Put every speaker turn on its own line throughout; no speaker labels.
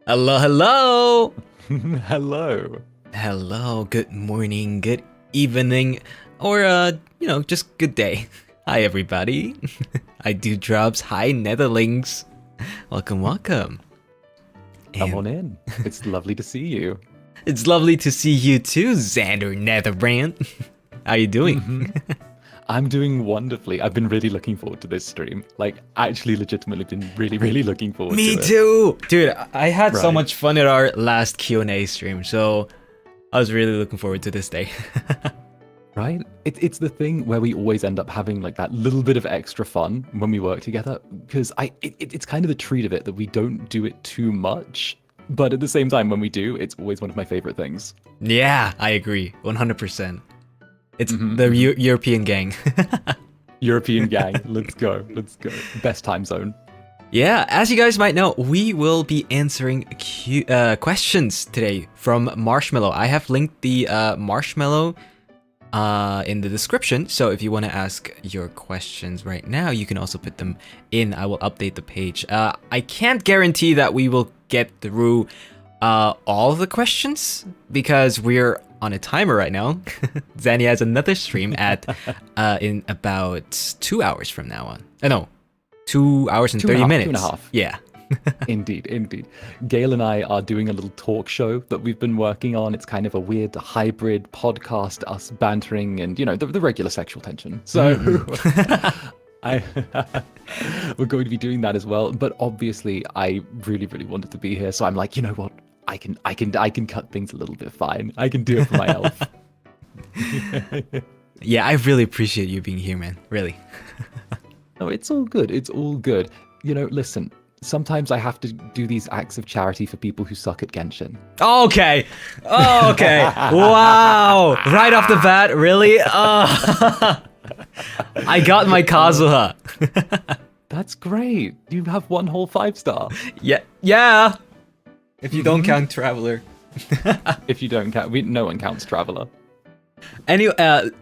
Hello, hello!
Hello.
Hello, good morning, good evening, or, just good day. Hi, everybody. VTubers, hi, Netherlings. Welcome, welcome.
Come on in. It's lovely to see you.
It's lovely to see you too, Xander Netherbrand. How you doing?
I'm doing wonderfully. I've been really looking forward to this stream. Like, actually, legitimately been really looking forward to it.
Me too! Dude, I had so
Right.
much fun at our last Q&A stream, so I was really looking forward to this day.
Right? It's the thing where we always end up having like that little bit of extra fun when we work together, because it's kind of the treat of it that we don't do it too much. But at the same time, when we do, it's always one of my favorite things.
Yeah, I agree, 100%. It's the European gang.
European gang, let's go. Best time zone.
Yeah, as you guys might know, we will be answering questions today from Marshmallow. I have linked the Marshmallow in the description, so if you want to ask your questions right now, you can also put them in. I will update the page. I can't guarantee that we will get through all of the questions because we're on a timer right now. Zanny has another stream at in about 2 hours from now on. No, 2 hours and 30 minutes.
2.5.
Yeah.
Indeed. Gail and I are doing a little talk show that we've been working on. It's kind of a weird hybrid podcast, us bantering and, the regular sexual tension. So we're going to be doing that as well. But obviously, I really wanted to be here. So I'm like, you know what? I can cut things a little bit fine. I can do it for my elf.
Yeah, I really appreciate you being here, man. Really.
No, it's all good. It's all good. Listen. Sometimes I have to do these acts of charity for people who suck at Genshin.
Okay. Wow. Right off the bat, really? I got my Kazuha.
That's great. You have one whole 5-star.
Yeah. If you don't count Traveler.
If you don't count, no one counts Traveler.
Anyway,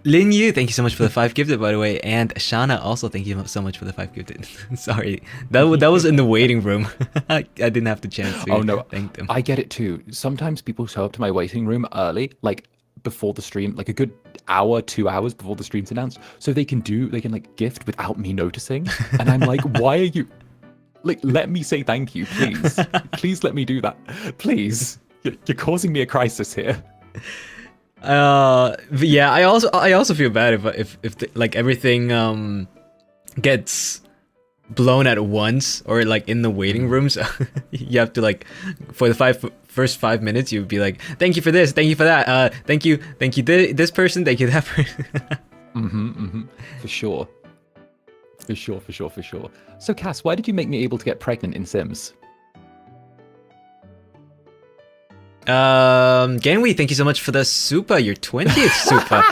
Lin Yu, thank you so much for the 5 gifted, by the way, and Shana also thank you so much for the 5 gifted. Sorry, that was in the waiting room. I didn't have the chance to thank them.
I get it too. Sometimes people show up to my waiting room early, like before the stream, like a good hour, 2 hours before the stream's announced, so they can like gift without me noticing. And I'm like, why are you? Like, let me say thank you, please. Please let me do that, please. You're causing me a crisis here.
Yeah, I also feel bad if like everything gets blown at once or like in the waiting rooms. You have to like for the first 5 minutes you'd be like, thank you for this, thank you for that, thank you this person, thank you that person.
For sure. So Cass, why did you make me able to get pregnant in Sims?
Ganwi, thank you so much for the super, your 20th super.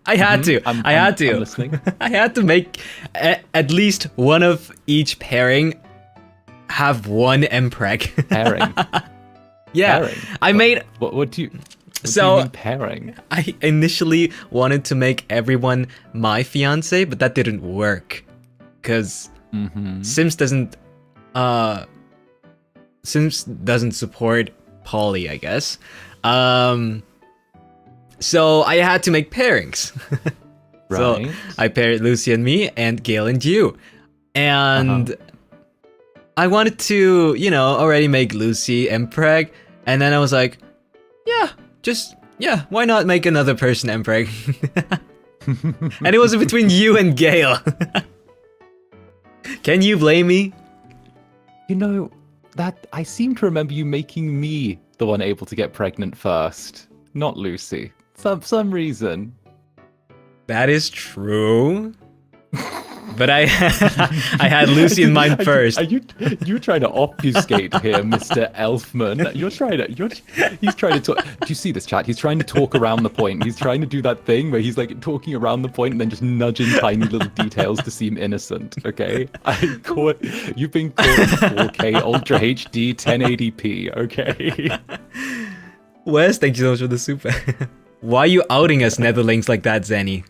I had to.
I'm listening.
I had to make at least one of each pairing have one mpreg.
Pairing.
Yeah,
Pairing.
I made.
What do you? What
So
do you mean pairing?
I initially wanted to make everyone my fiance, but that didn't work because Sims doesn't support poly, I guess. So I had to make pairings.
Right.
So I paired Lucy and me and Gail and you. And I wanted to, already make Lucy mpreg, and then I was like, why not make another person mpreg? And it was between you and Gail. Can you blame me?
That I seem to remember you making me the one able to get pregnant first, not Lucy. Some reason.
That is true. But I had Lucy in mind first.
You're trying to obfuscate here, Mr. Elfman. He's trying to talk. Do you see this, chat? He's trying to talk around the point. He's trying to do that thing where he's like talking around the point and then just nudging tiny little details to seem innocent. Okay, you've been caught in 4K Ultra HD 1080p. Okay.
Wes, thank you so much for the super. Why are you outing us, Netherlings, like that, Zanny?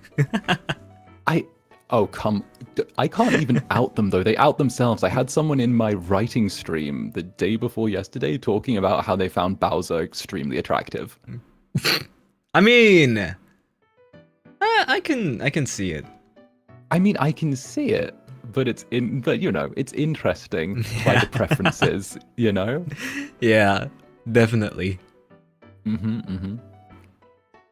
I can't even out them though. They out themselves. I had someone in my writing stream the day before yesterday talking about how they found Bowser extremely attractive.
I mean, I can see it.
I mean, I can see it, but it's interesting by the preferences, you know?
Yeah, definitely.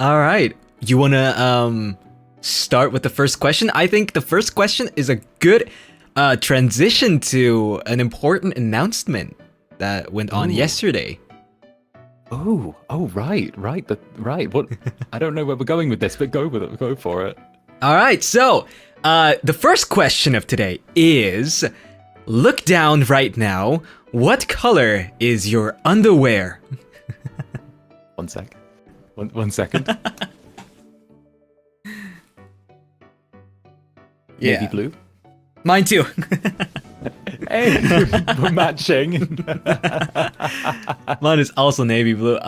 All right, you wanna start with the first question? I think the first question is a good transition to an important announcement that went on yesterday.
Oh, right. What? I don't know where we're going with this, but go with it. Go for it.
All right, so the first question of today is: look down right now. What color is your underwear?
One sec. One second.
Yeah.
Navy blue.
Mine too.
Hey, we're matching.
Mine is also navy blue.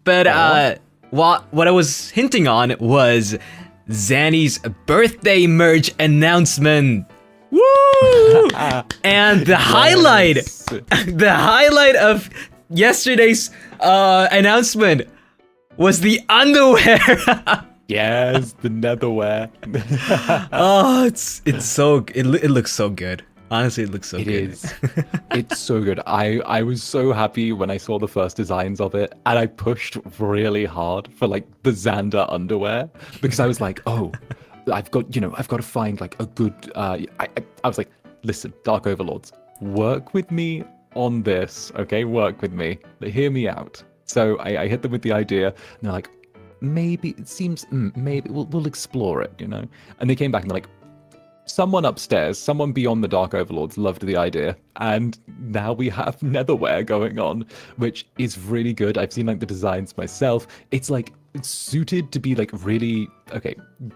But what I was hinting on was Zanny's birthday merch announcement. Woo! And the highlight of yesterday's announcement was the underwear.
Yes, the netherwear.
Oh, it looks so good. Honestly, it looks so good.
It is. It's so good. I was so happy when I saw the first designs of it, and I pushed really hard for like the Xander underwear because I was like, oh, I've got to find like a good. I was like, listen, Dark Overlords, work with me on this, okay? Work with me. Hear me out. So I hit them with the idea, and they're like, maybe it seems maybe we'll explore it, you know. And they came back and they're like, someone upstairs, someone beyond the Dark Overlords loved the idea, and now we have netherwear going on, which is really good. I've seen like the designs myself. It's like it's suited to be like really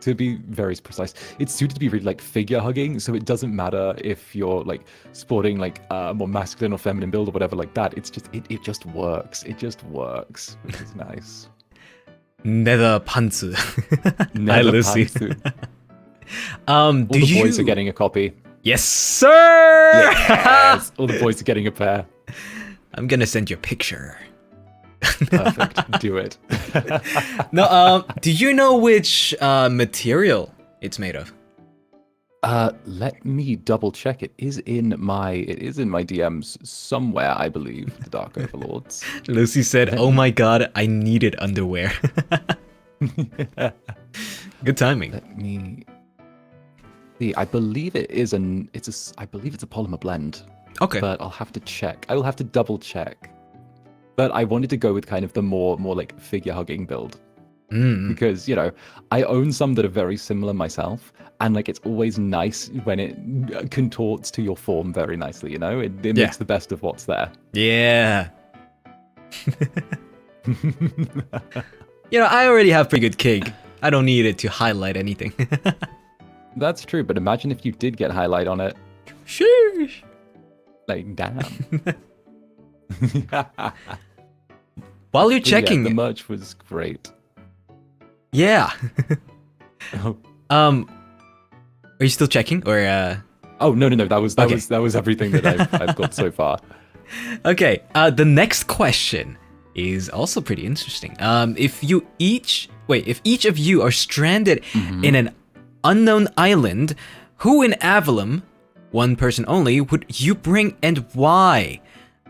to be very precise. It's suited to be really like figure hugging, so it doesn't matter if you're like sporting like a more masculine or feminine build or whatever like that. It's just it just works. It just works, which is nice.
Nether pantsu. Hi, Lucy.
All the boys are getting a copy.
Yes, sir!
Yes, all the boys are getting a pair.
I'm gonna send you a picture.
Perfect. Do it.
No, do you know which material it's made of?
Let me double check. It is in my DMs somewhere, I believe. The Dark Overlords.
Lucy said, "Oh my god, I needed underwear." Good timing.
Let me see. I believe it's a polymer blend.
Okay.
But I'll have to check. I will have to double check. But I wanted to go with kind of the more like figure hugging build. Because, you know, I own some that are very similar myself, and like it's always nice when it contorts to your form very nicely, you know? It makes the best of what's there.
Yeah. You know, I already have pretty good cake. I don't need it to highlight anything.
That's true, but imagine if you did get highlight on it.
Sheesh.
Like, damn.
While you're checking,
the merch was great.
Yeah.
Oh.
Are you still checking, or?
Oh no! That was everything that I've got so far.
Okay. The next question is also pretty interesting. If each of you are stranded in an unknown island, who in Avallum, one person only, would you bring and why?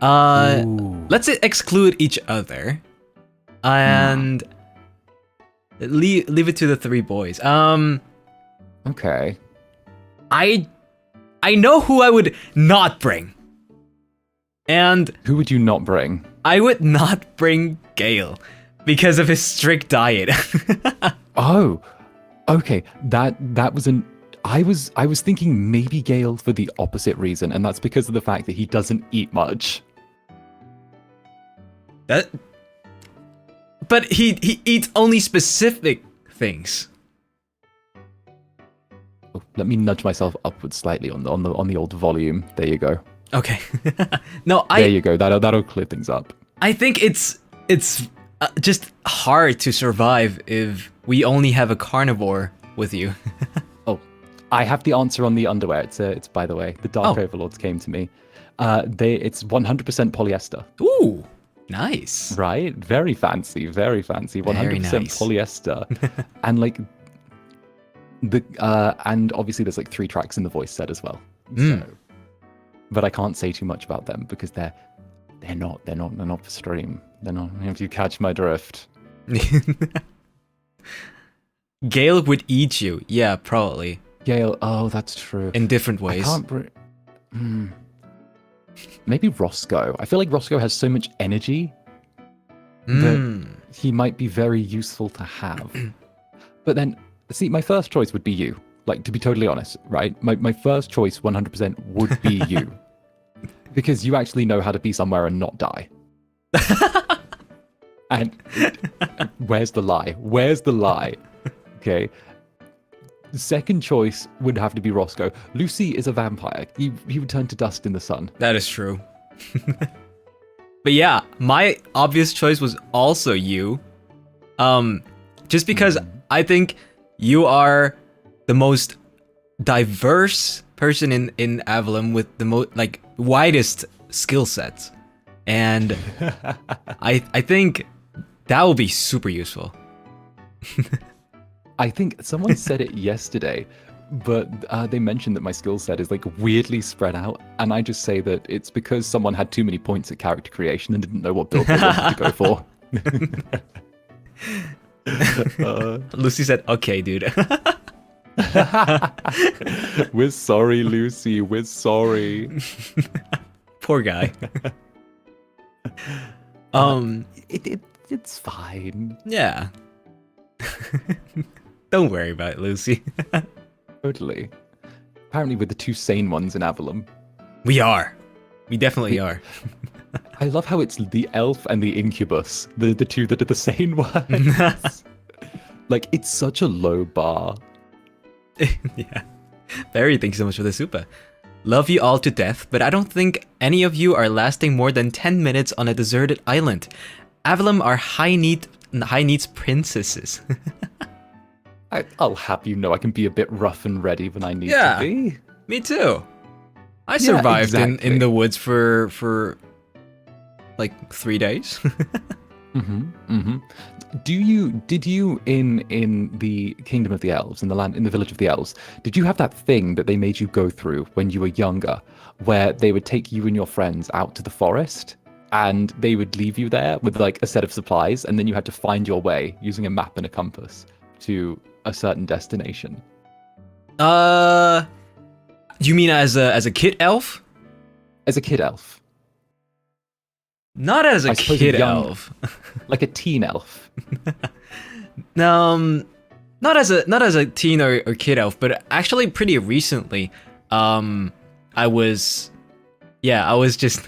Let's exclude each other, and leave it to the three boys.
Okay.
I know who I would not bring. And
who would you not bring?
I would not bring Gale because of his strict diet.
Oh, okay. That was an. I was thinking maybe Gale for the opposite reason, and that's because of the fact that he doesn't eat much.
But he eats only specific things.
Oh, let me nudge myself upwards slightly on the old volume. There you go.
Okay. No,
there you go. That'll clear things up.
I think it's just hard to survive if we only have a carnivore with you.
Oh, I have the answer on the underwear. It's by the way, the Dark Overlords came to me. It's 100% polyester.
Ooh, nice.
Right? Very fancy, very fancy. 100%
Very nice.
polyester. And like and obviously there's like 3 tracks in the voice set as well. So, but I can't say too much about them because they're not for stream. They're not, if you catch my drift.
Gale would eat you. Yeah, probably.
Gale, oh, that's true.
In different ways.
Maybe Roscoe. I feel like Roscoe has so much energy that he might be very useful to have. But then, see, my first choice would be you. Like, to be totally honest, right? My first choice, 100%, would be you. Because you actually know how to be somewhere and not die. And where's the lie? Where's the lie? Okay. The second choice would have to be Roscoe. Lucy is a vampire. He would turn to dust in the sun.
That is true. But yeah, my obvious choice was also you. Just because I think you are the most diverse person in Avallum with the most widest skill set. And I think that will be super useful.
I think someone said it yesterday, but they mentioned that my skill set is like weirdly spread out, and I just say that it's because someone had too many points at character creation and didn't know what build they wanted to go for.
Lucy said, "Okay, dude."
We're sorry, Lucy. We're sorry.
Poor guy.
It's fine.
Yeah. Don't worry about it, Lucy.
Totally. Apparently we're the 2 sane ones in Avallum.
We are. We definitely are.
I love how it's the elf and the incubus, the 2 that are the sane ones. Like, it's such a low bar.
Yeah. Barry, thank you so much for the super. Love you all to death, but I don't think any of you are lasting more than 10 minutes on a deserted island. Avallum are high needs princesses.
I'll have you know I can be a bit rough and ready when I need to be.
Me too. I survived in the woods for like 3 days.
Did you in the Kingdom of the Elves, in the Village of the Elves, did you have that thing that they made you go through when you were younger, where they would take you and your friends out to the forest and they would leave you there with like a set of supplies, and then you had to find your way using a map and a compass to a certain destination?
You mean as a kid elf?
As a kid elf.
Not as a kid elf.
Like a teen elf.
Not as a teen or kid elf, but actually pretty recently, I was just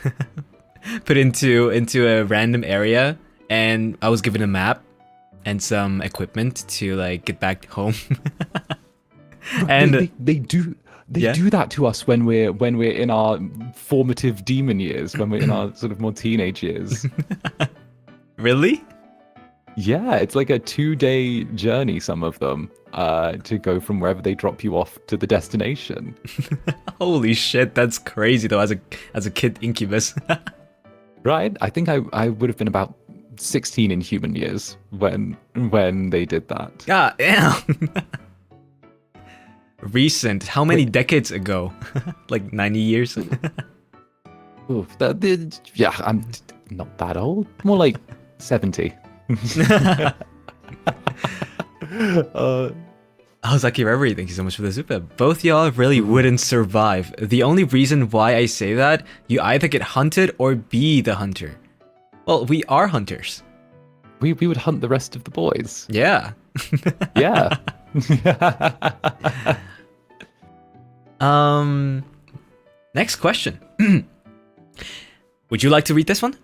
put into a random area, and I was given a map and some equipment to like get back home. And
they do that to us when we're in our formative demon years, when we're in our sort of more teenage years.
Really?
Yeah, it's like a 2-day journey, some of them, to go from wherever they drop you off to the destination.
Holy shit, that's crazy though, as a kid incubus.
Right? I think I would have been about 16 in human years when they did that.
God damn. Recent. How many decades ago? Like 90 years?
Oof, yeah, I'm not that old. More like 70.
Ozaki Reverie, thank you so much for the super. Both y'all really wouldn't survive. The only reason why I say that, you either get hunted or be the hunter. Well, we are hunters.
We would hunt the rest of the boys.
Yeah.
Yeah.
Next question. Would you like to read this one?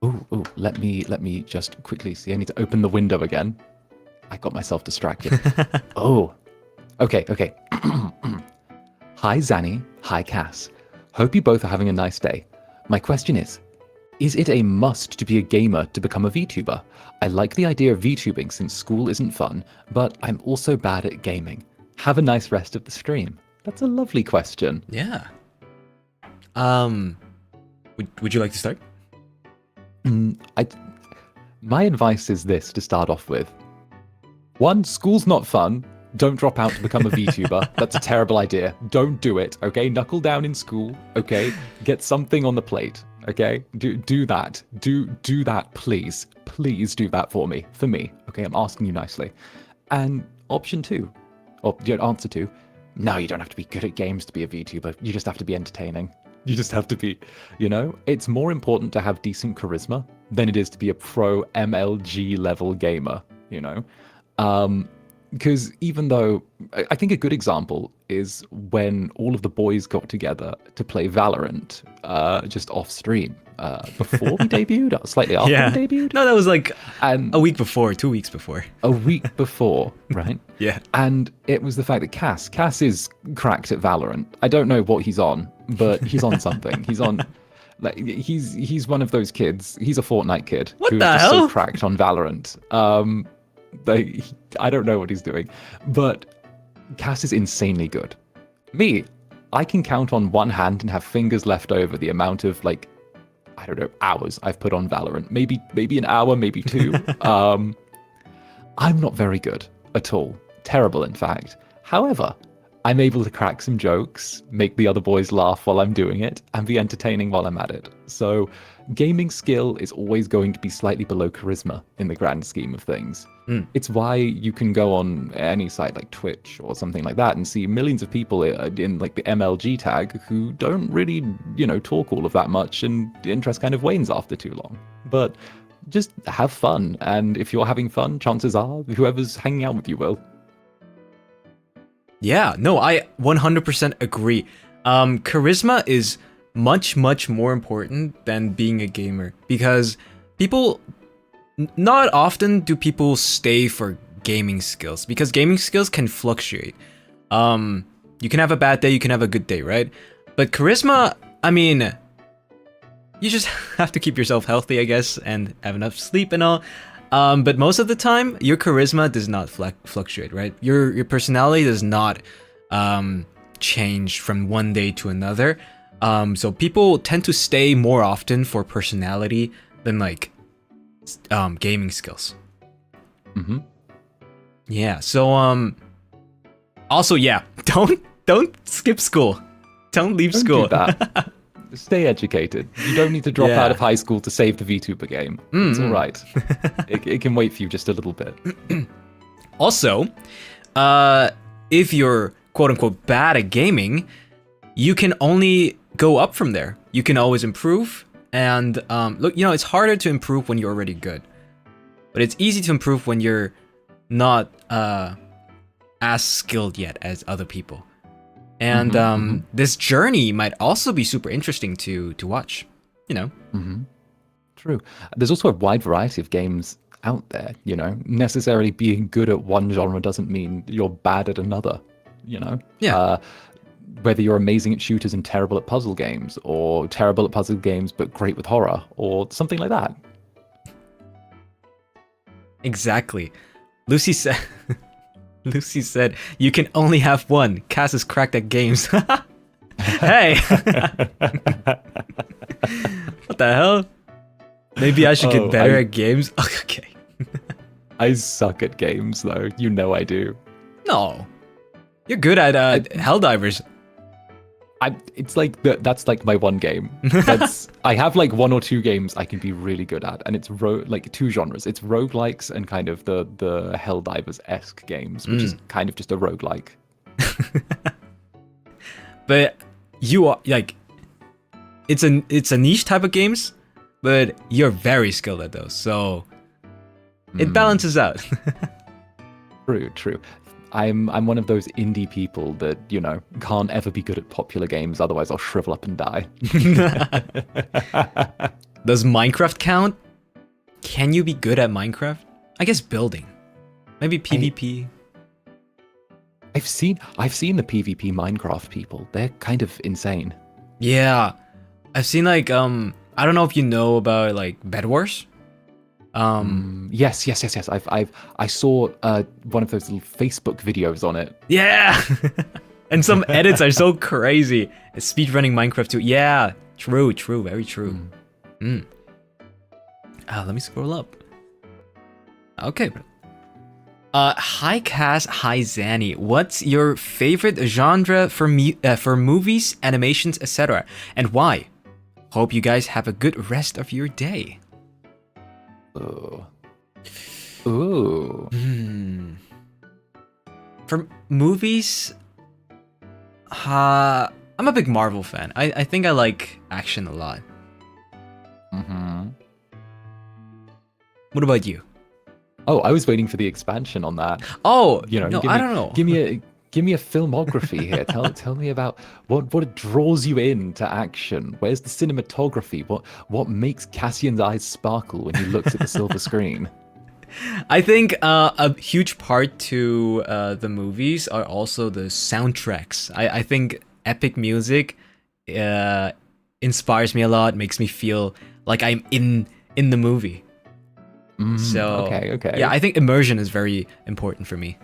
Ooh, let me just quickly see. I need to open the window again. I got myself distracted. Oh, okay. Hi, Zanny. Hi, Cass. Hope you both are having a nice day. My question is, Is it a must to be a gamer to become a VTuber? I like the idea of VTubing since school isn't fun, but I'm also bad at gaming. Have a nice rest of the stream. That's a lovely question.
Yeah. Would you like to start?
My advice is this to start off with. 1, school's not fun. Don't drop out to become a VTuber. That's a terrible idea. Don't do it, okay? Knuckle down in school, okay? Get something on the plate, okay? Do that. Do that, please. Please do that for me. For me, okay? I'm asking you nicely. And option 2, or answer 2, no, you don't have to be good at games to be a VTuber. You just have to be entertaining. You just have to be, it's more important to have decent charisma than it is to be a pro MLG level gamer, Because even though, I think a good example is when all of the boys got together to play Valorant just off stream before we debuted, or slightly after we debuted.
No, that was like a week before, 2 weeks before.
A week before, right?
Yeah.
And it was the fact that Cass is cracked at Valorant. I don't know what he's on, but he's on something. He's on... Like he's one of those kids. He's a Fortnite kid who's just so cracked on Valorant. I don't know what he's doing, but Cass is insanely good. Me, I can count on one hand and have fingers left over the amount of hours I've put on Valorant. Maybe an hour, maybe 2. I'm not very good at all. Terrible, in fact. However, I'm able to crack some jokes, make the other boys laugh while I'm doing it, and be entertaining while I'm at it. So gaming skill is always going to be slightly below charisma in the grand scheme of things. It's why you can go on any site like Twitch or something like that and see millions of people in like the MLG tag who don't really, talk all of that much, and the interest kind of wanes after too long. But just have fun, and if you're having fun, chances are whoever's hanging out with you will.
Yeah, no, I 100% agree. Charisma is much, much more important than being a gamer, because not often do people stay for gaming skills, because gaming skills can fluctuate. You can have a bad day, you can have a good day, right? But charisma, I mean, you just have to keep yourself healthy, I guess, and have enough sleep and all. But most of the time, your charisma does not fluctuate, right? Your personality does not change from one day to another. So people tend to stay more often for personality than like gaming skills.
Mm-hmm.
Yeah. So also, yeah, don't skip school. Don't leave school.
Do that. Stay educated. You don't need to drop out of high school to save the VTuber game. It's all right. It can wait for you just a little bit.
Also, if you're quote-unquote bad at gaming, you can only go up from there. You can always improve. And look, it's harder to improve when you're already good. But it's easy to improve when you're not as skilled yet as other people. And this journey might also be super interesting to watch,
True. There's also a wide variety of games out there, Necessarily being good at one genre doesn't mean you're bad at another,
Yeah.
Whether you're amazing at shooters and terrible at puzzle games, or terrible at puzzle games but great with horror, or something like that.
Exactly. Lucy said, you can only have one. Cass is cracked at games. Hey! What the hell? Maybe I should get better at games? Okay.
I suck at games, though. You know I do.
No. You're good at Helldivers.
It's like that's like my one game. I have like 1 or 2 games I can be really good at, and it's like 2 genres. It's roguelikes and kind of the Helldivers-esque games, which is kind of just a roguelike.
But you are like, it's a niche type of games, but you're very skilled at those, so it balances out.
True. I'm one of those indie people that, can't ever be good at popular games, otherwise I'll shrivel up and die.
Does Minecraft count? Can you be good at Minecraft? I guess building. Maybe PvP.
I've seen the PvP Minecraft people. They're kind of insane.
Yeah. I've seen like I don't know if you know about like Bed Wars.
Yes. I saw one of those little Facebook videos on it.
Yeah. And some edits are so crazy. It's speedrunning Minecraft too. Yeah, true, very true. Let me scroll up. Okay. Hi Cass, hi Zanny. What's your favorite genre for movies, animations, etc., and why? Hope you guys have a good rest of your day.
Ooh.
For movies, I'm a big Marvel fan. I think I like action a lot. What about you?
Oh, I was waiting for the expansion on that.
Oh,
No,
I don't know.
Give me a filmography here. Tell me about what draws you into action. Where's the cinematography? What makes Cassian's eyes sparkle when he looks at the silver screen?
I think a huge part to the movies are also the soundtracks. I think epic music inspires me a lot, makes me feel like I'm in the movie. So
okay.
Yeah, I think immersion is very important for me.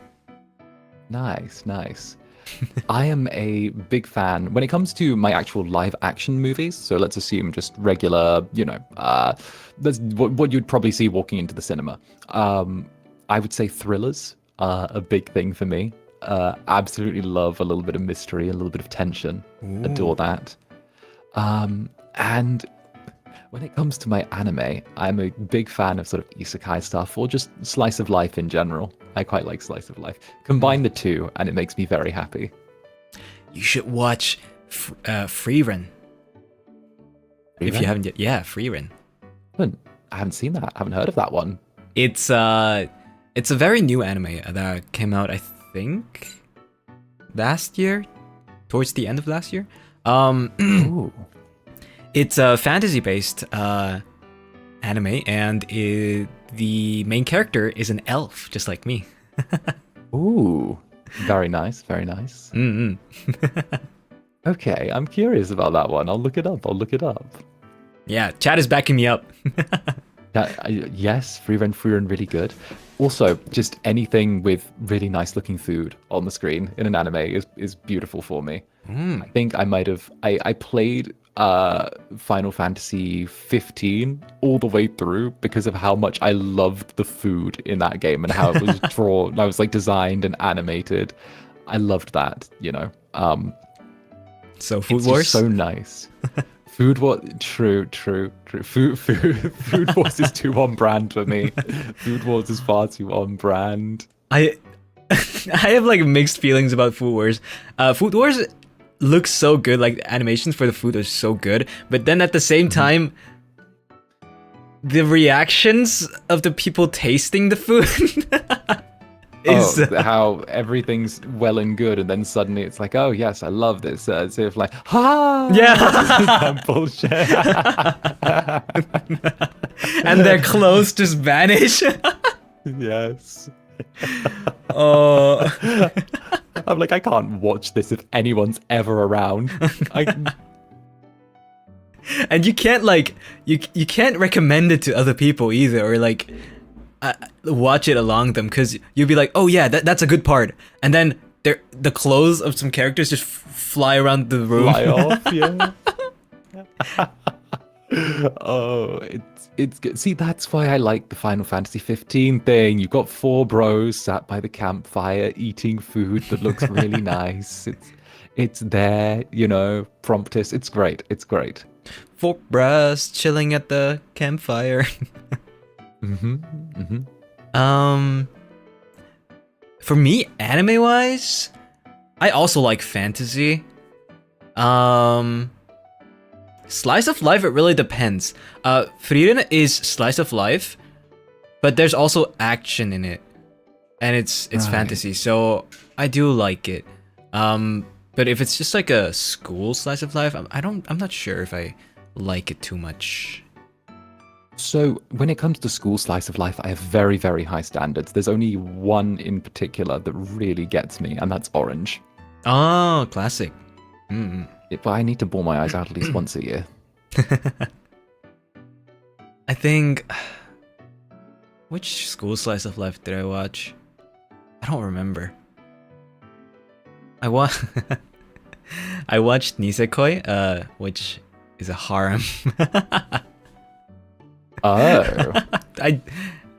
Nice. I am a big fan when it comes to my actual live action movies. So let's assume just regular, that's what you'd probably see walking into the cinema. I would say thrillers are a big thing for me. Absolutely love a little bit of mystery, a little bit of tension. Ooh. Adore that. And when it comes to my anime, I'm a big fan of sort of isekai stuff or just slice of life in general. I quite like slice of life. Combine the two, and it makes me very happy.
You should watch Freerun. If you haven't yet. Yeah, Freerun.
I haven't seen that. I haven't heard of that one.
It's a very new anime that came out, I think, last year, towards the end of last year.
Ooh.
It's a fantasy-based anime, and the main character is an elf, just like me.
Ooh, very nice. Okay, I'm curious about that one. I'll look it up.
Yeah, chat is backing me up.
Yes, Freerun, really good. Also, just anything with really nice looking food on the screen in an anime is beautiful for me. I think I might have. I played Final Fantasy 15 all the way through because of how much I loved the food in that game and how it was drawn. I was like designed and animated. I loved that,
So Food Wars?
So nice. Food Wars, true. Food Wars is too on brand for me. Food Wars is far too on brand.
I have like mixed feelings about Food Wars. Food Wars looks so good, like the animations for the food are so good, but then at the same time, the reactions of the people tasting the food is
how everything's well and good, and then suddenly it's like, oh yes, I love this. As if like,
yeah,
bullshit,
and their clothes just vanish.
Yes.
Oh.
I'm like, I can't watch this if anyone's ever around.
And you can't like you can't recommend it to other people either, or like watch it along them, because you'll be like, oh yeah, that's a good part, and then the clothes of some characters just fly around the room.
Fly off, yeah. Oh, it's good. See, that's why I like the Final Fantasy 15 thing. You've got 4 bros sat by the campfire eating food that looks really nice. It's there, promptus. It's great.
4 bros chilling at the campfire. For me, anime-wise, I also like fantasy. Slice of life, it really depends. Frieren is slice of life, but there's also action in it, and it's fantasy, so I do like it. But if it's just like a school slice of life, I'm not sure if I like it too much.
So when it comes to school slice of life, I have very, very high standards. There's only one in particular that really gets me, and that's Orange.
Oh, classic.
But I need to bore my eyes out at least once a year.
I think which school slice of life did I watch? I don't remember. I I watched Nisekoi, which is a harem.
Oh.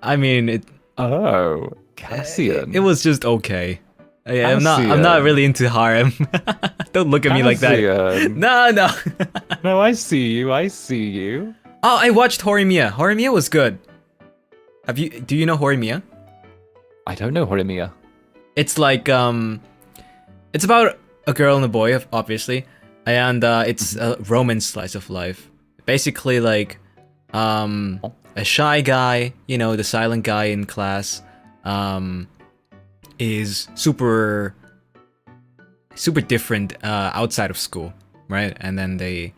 I mean it.
Oh, Cassian.
It was just okay. I'm
Cassian.
not really into harem. Don't look at me like that.
Cassian.
No.
No, I see you. I see you.
Oh, I watched Horimiya. Horimiya was good. Do you know Horimiya?
I don't know Horimiya.
It's like it's about a girl and a boy, obviously, and it's a romance slice of life. Basically, like a shy guy, you know, the silent guy in class, is super different outside of school, right? And then they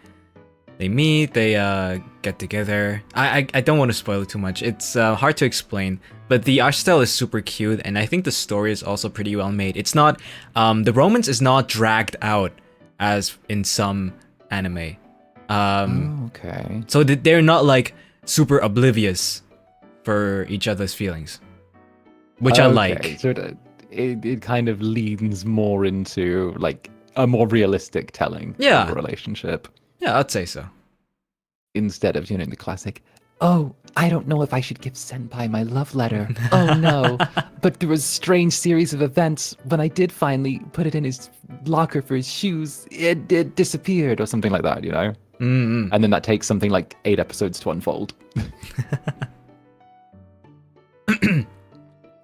meet, they get together. I don't want to spoil it too much. It's hard to explain, but the art style is super cute, and I think the story is also pretty well made. It's not the romance is not dragged out as in some anime.
Okay.
So they're not like super oblivious for each other's feelings, which I like.
So it kind of leans more into like a more realistic telling of a relationship.
Yeah, I'd say so.
Instead of, the classic, oh, I don't know if I should give Senpai my love letter. Oh no. But there was a strange series of events. When I did finally put it in his locker for his shoes, it disappeared or something like that,
Mm-hmm.
And then that takes something like 8 episodes to unfold.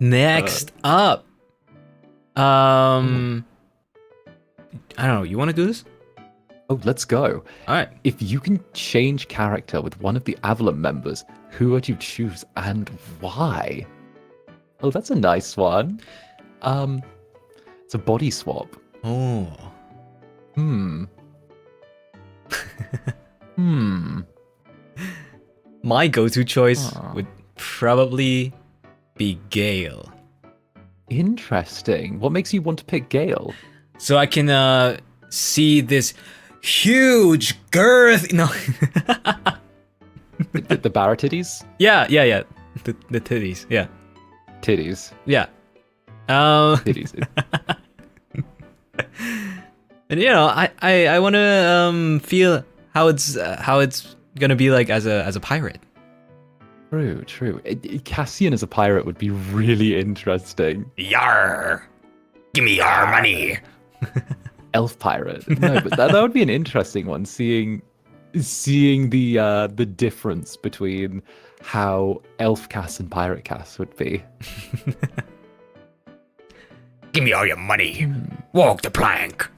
Next up. I don't know, you want to do this?
Oh, let's go.
All right.
If you can change character with one of the Avallum members, who would you choose and why? Oh, that's a nice one. It's a body swap.
Oh. My go-to choice would probably be Gale.
Interesting. What makes you want to pick Gale?
So I can see this huge girth. No.
the Baratitties?
Yeah. The titties. Yeah.
Titties.
Yeah.
Titties.
And I want to feel how it's gonna be like as a pirate.
True. Cassian as a pirate would be really interesting.
Yar! Give me your money.
Elf pirate. No, but that would be an interesting one. Seeing the difference between how elf Cass and pirate Cass would be.
Give me all your money. Walk the plank.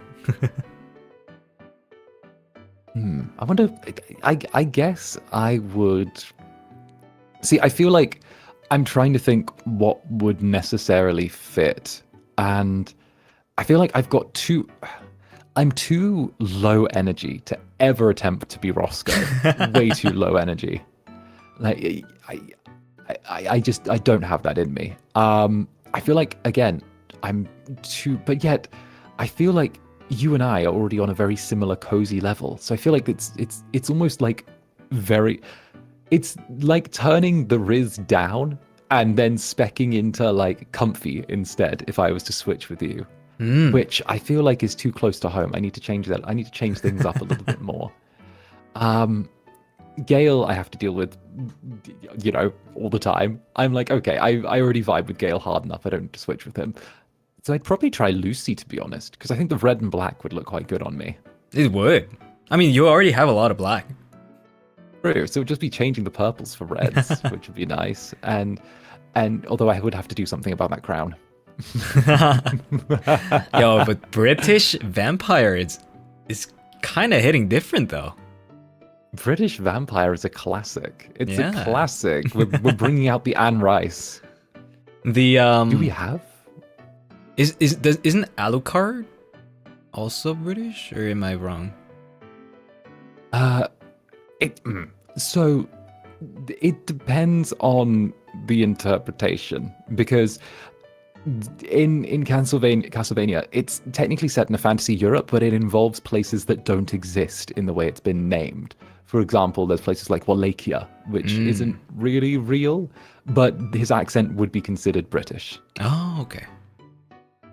I wonder. I guess I would. See, I feel like I'm trying to think what would necessarily fit, and I feel like I'm too low energy to ever attempt to be Roscoe. Way too low energy. Like I don't have that in me. I feel like, again, I'm too, but yet I feel like you and I are already on a very similar cozy level. So I feel like it's almost like it's like turning the Riz down and then speccing into like comfy instead if I was to switch with you. Which I feel like is too close to home. I need to change that. I need to change things up a little bit more. Gale, I have to deal with, all the time. I'm like, okay, I already vibe with Gale hard enough. I don't need to switch with him. So I'd probably try Lucy, to be honest, because I think the red and black would look quite good on me.
It would. I mean, you already have a lot of black.
True. So it would just be changing the purples for reds, which would be nice. And although I would have to do something about that crown.
Yo, but British vampire is kind of hitting different though.
British vampire is a classic. It's a classic. We're bringing out the Anne Rice.
The
do we have?
Isn't Alucard also British, or am I wrong?
So it depends on the interpretation, because In Castlevania, it's technically set in a fantasy Europe, but it involves places that don't exist in the way it's been named. For example, there's places like Wallachia, which isn't really real, but his accent would be considered British.
Oh, okay.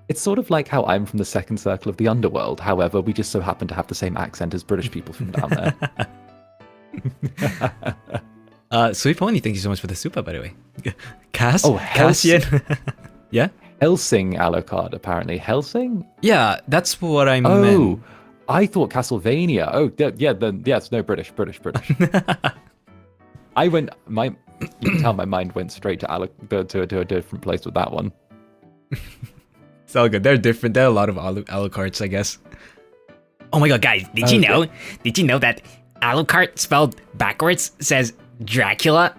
It's sort of like how I'm from the second circle of the underworld. However, we just so happen to have the same accent as British people from down there.
Sweet Pony, thank you so much for the super, by the way.
Oh,
Cassian. Yeah?
Helsing Alucard, apparently. Helsing?
Yeah, that's what I
Oh,
meant.
I thought Castlevania. Oh, yeah, then yes, no, British. I went, you can tell my mind went straight to a different place with that one.
It's all good. They're different. There are a lot of Alucards, I guess. Oh my god, guys, did you know? Did you know that Alucard spelled backwards says Dracula?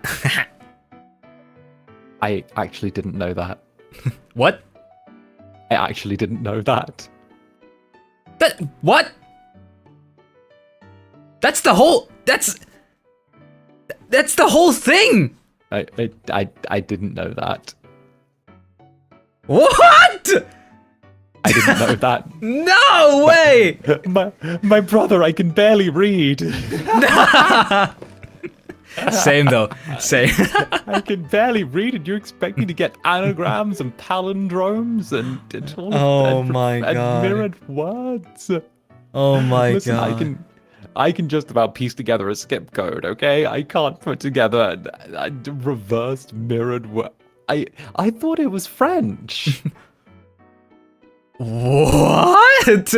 I actually didn't know that.
What?
I actually didn't know that.
That what? That's the whole. That's the whole thing.
I didn't know that.
What?
I didn't know that.
No way!
My brother, I can barely read.
Same though. Same.
I can barely read, and you expect me to get anagrams and palindromes and all
Oh my
and
God.
mirrored words.
Oh my
Listen,
god.
I can just about piece together a skip code, okay? I can't put together a reversed mirrored word. I thought it was French.
What?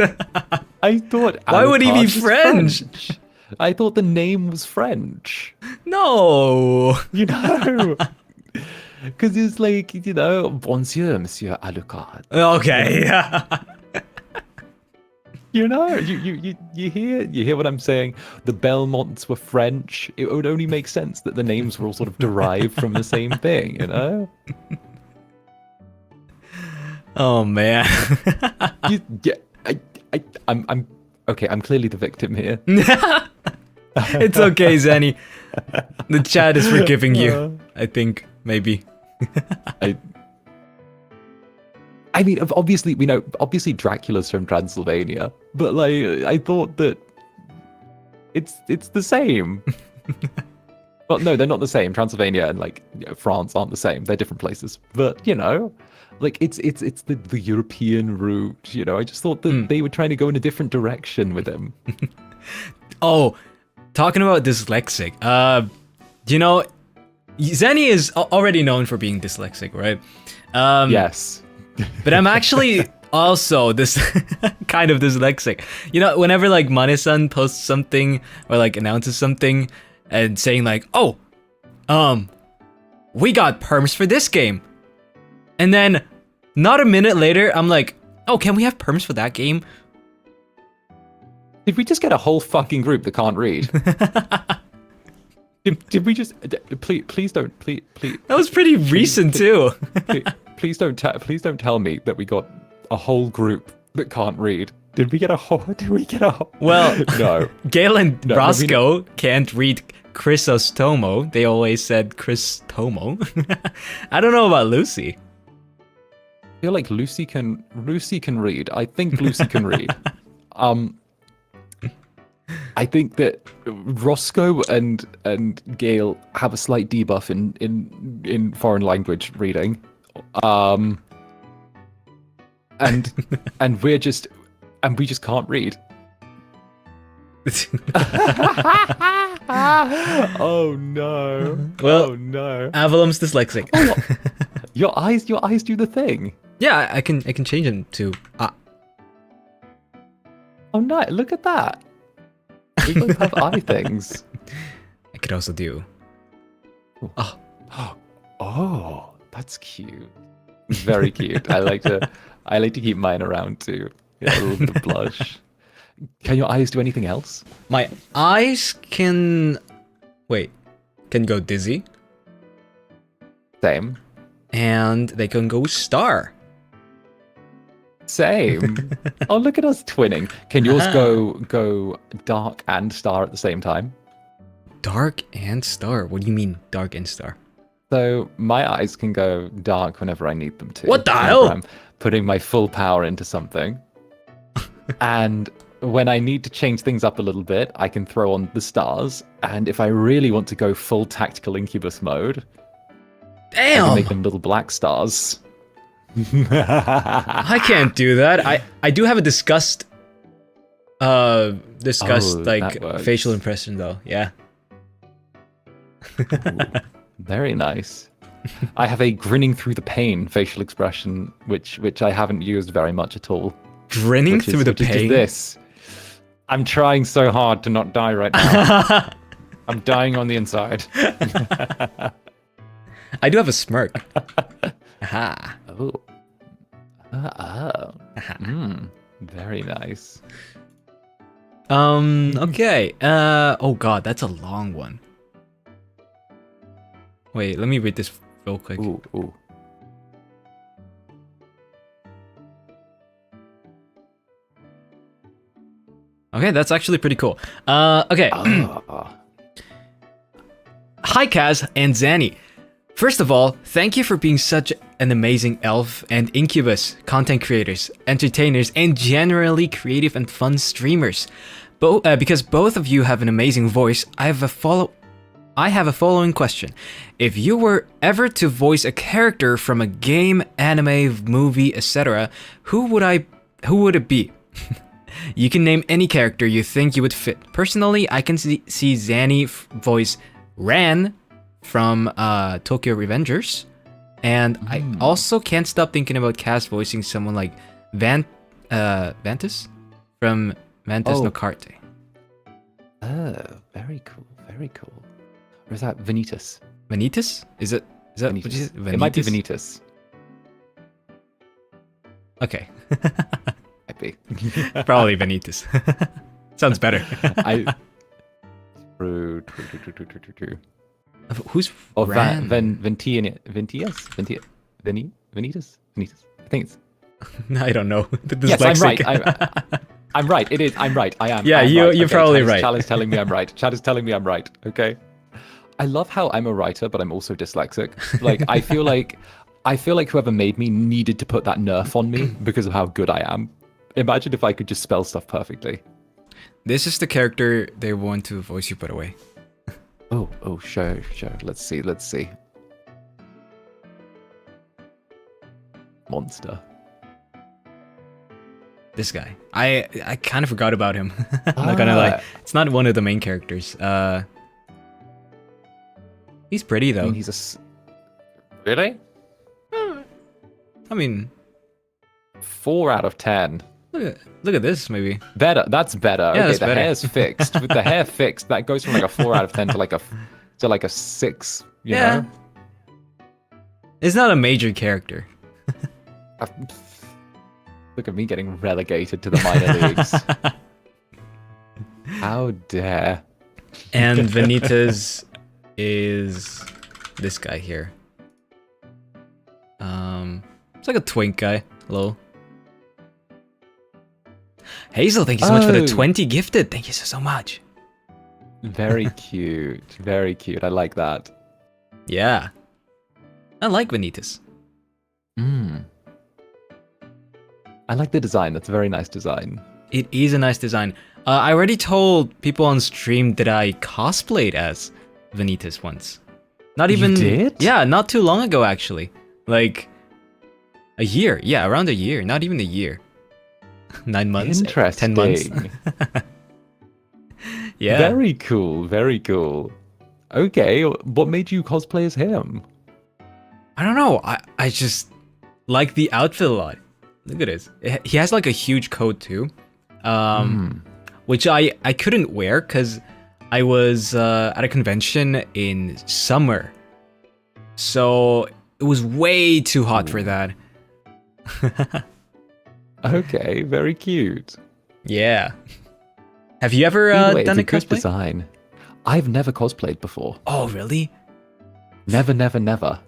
I thought.
Why would he be
Alucard was
French?
I thought the name was French.
No.
You know, because it's like, you know, bonjour, Monsieur Alucard.
Okay.
You know, you hear what I'm saying? The Belmonts were French. It would only make sense that the names were all sort of derived from the same thing, you know?
Oh man.
I'm okay. I'm clearly the victim here.
It's okay, Zenny. The chat is forgiving you. I think maybe.
I mean, obviously, we know, obviously Dracula's from Transylvania, but like, I thought that it's the same. Well, no, they're not the same. Transylvania and like France aren't the same. They're different places. But you know, like it's the European route. You know, I just thought that they were trying to go in a different direction with him.
Oh, talking about dyslexic. You know, Zenny is already known for being dyslexic, right?
Yes.
But I'm actually also this kind of dyslexic. You know, whenever like Mane-san posts something or like announces something and saying like, "Oh, we got perms for this game," and then not a minute later, I'm like, "Oh, can we have perms for that game?"
Did we just get a whole fucking group that can't read? Did we just please don't.
That was pretty recent too.
Please don't tell me that we got a whole group that can't read. Did we get a whole?
Well,
no.
Gail and
No,
Roscoe can't read Chrysostomo. They always said Chrystomo. I don't know about Lucy.
I feel like Lucy can read. I think Lucy can read. I think that Roscoe and Gail have a slight debuff in foreign language reading. And we just can't read. Oh no.
Well,
oh no.
Avallum's dyslexic.
Your eyes do the thing.
Yeah, I can change them to
Oh no, look at that. We both have eye things.
I could also do.
Oh, that's cute. Very cute. I like to keep mine around too. Yeah, a little bit of blush. Can your eyes do anything else?
My eyes can go dizzy,
Same.
and they can go star.
Same. Oh, look at us twinning. Can yours go dark and star at the same time?
Dark and star. What do you mean, dark and star?
So my eyes can go dark whenever I need them to.
What the
whenever
hell?
I'm putting my full power into something. And when I need to change things up a little bit, I can throw on the stars. And if I really want to go full tactical incubus mode, I can
Damn!
make them little black stars.
I can't do that. I do have a disgust
Oh,
like
that works.
facial impression though. Yeah.
Ooh, very nice. I have a grinning through the pain facial expression, which I haven't used very much at all.
Grinning
Which is-
through the
which is just
pain.
this. I'm trying so hard to not die right now. I'm dying on the inside.
I do have a smirk. Aha.
Oh. Very nice.
Okay. Oh god, that's a long one. Wait, let me read this real quick.
Ooh.
Okay, that's actually pretty cool. Okay.
Ah.
Hi, Kaz and Zanny. First of all, thank you for being such an amazing elf and incubus content creators, entertainers, and generally creative and fun streamers. Because both of you have an amazing voice, I have a following question. If you were ever to voice a character from a game, anime, movie, etc., who would it be? You can name any character you think you would fit. Personally, I can see Zanny voice Ran from Tokyo Revengers, and I also can't stop thinking about Cass voicing someone like Vantus from Vantus no Carte.
Oh, very cool. Very cool. Or is that Vanitas?
Vanitas? Is that what you
Vanitas.
said?
It might be
Vanitas?
Vanitas.
Okay.
Might be.
Probably Vanitas. Sounds better.
True.
Who's
Or
Ran?
Venitas? I think it's.
I don't know.
Yes, I'm right.
Dyslexic.
I'm right. It is. I'm right. I am.
Yeah,
I am
you're
right.
probably
Chad
right.
Chad is telling me I'm right. Chad is telling me I'm right. Okay. I love how I'm a writer, but I'm also dyslexic. Like I feel like whoever made me needed to put that nerf on me because of how good I am. Imagine if I could just spell stuff perfectly.
This is the character they want to voice you put away.
Oh, sure. Let's see. Monster.
This guy. I kind of forgot about him. I'm not gonna lie. It's not one of the main characters. He's pretty
I
though.
mean, he's really?
I mean,
4 out of 10.
look at this maybe.
Better. That's better.
Yeah,
Okay,
that's
the
better.
hair's fixed. With the hair fixed, that goes from like a 4 out of 10 to like a 6. You know?
It's not a major character.
Look at me getting relegated to the minor leagues. How dare.
And Vanitas is this guy here. It's like a twink guy. Hello. Hazel, thank you so much for the
Oh.
20 gifted. Thank you so much.
Very cute. Very cute. I like that.
Yeah. I like Vanitas.
I like the design. That's a very nice design.
It is a nice design. I already told people on stream that I cosplayed as Vanitas once. Not
You
even.
did?
Yeah, not too long ago actually. Like a year. Yeah, around a year. Not even a year. 9 months. 10
Interesting.
months. Yeah.
Very cool. Very cool. Okay. What made you cosplay as him?
I don't know. I just like the outfit a lot. Look at this. He has like a huge coat too. Which I couldn't wear because I was at a convention in summer. So it was way too hot for that.
Okay. Very cute.
Yeah. Have you ever
Either way,
done a
it's a good
cosplay?
design. I've never cosplayed before.
Oh, really?
Never.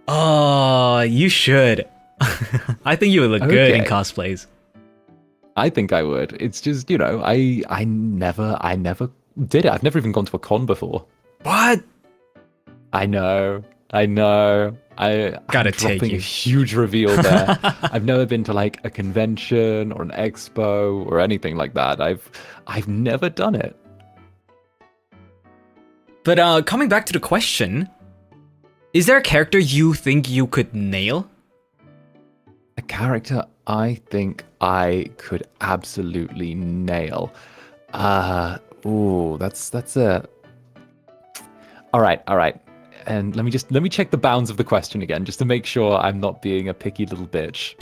Oh, you should. I think you would look good in
Okay.
cosplays.
I think I would. It's just, you know, I never did it. I've never even gone to a con before.
What?
I know. I know.
Gotta
I'm
take
dropping
you.
a huge reveal there. I've never been to like a convention or an expo or anything like that. I've never done it.
But coming back to the question, is there a character you think you could nail?
A character I think I could absolutely nail. That's a. All right. And let me check the bounds of the question again, just to make sure I'm not being a picky little bitch.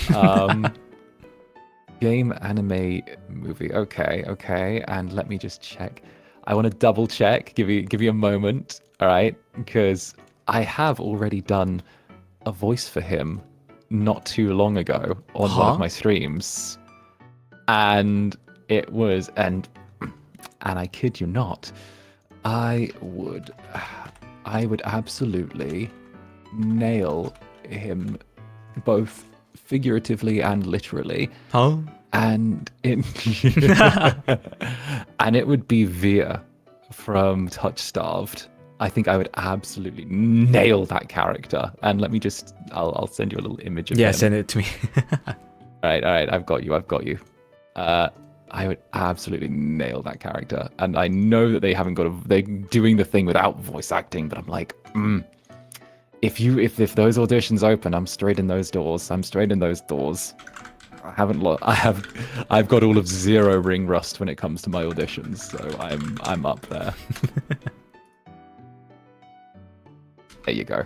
Game, anime, movie. Okay. And let me just check. I want to double check. Give you a moment. All right, because I have already done a voice for him not too long ago on one of my streams, and it was and I kid you not, I would absolutely nail him both figuratively and literally.
Huh?
And it and it would be Via from Touch Starved. I think I would absolutely nail that character. And let me just I'll send you a little image of him.
Yeah, send it to me.
All right, I've got you. I would absolutely nail that character. And I know that they haven't got they're doing the thing without voice acting, but I'm like, if those auditions open, I'm straight in those doors. I've got all of 0 ring rust when it comes to my auditions, so I'm up there. There you go.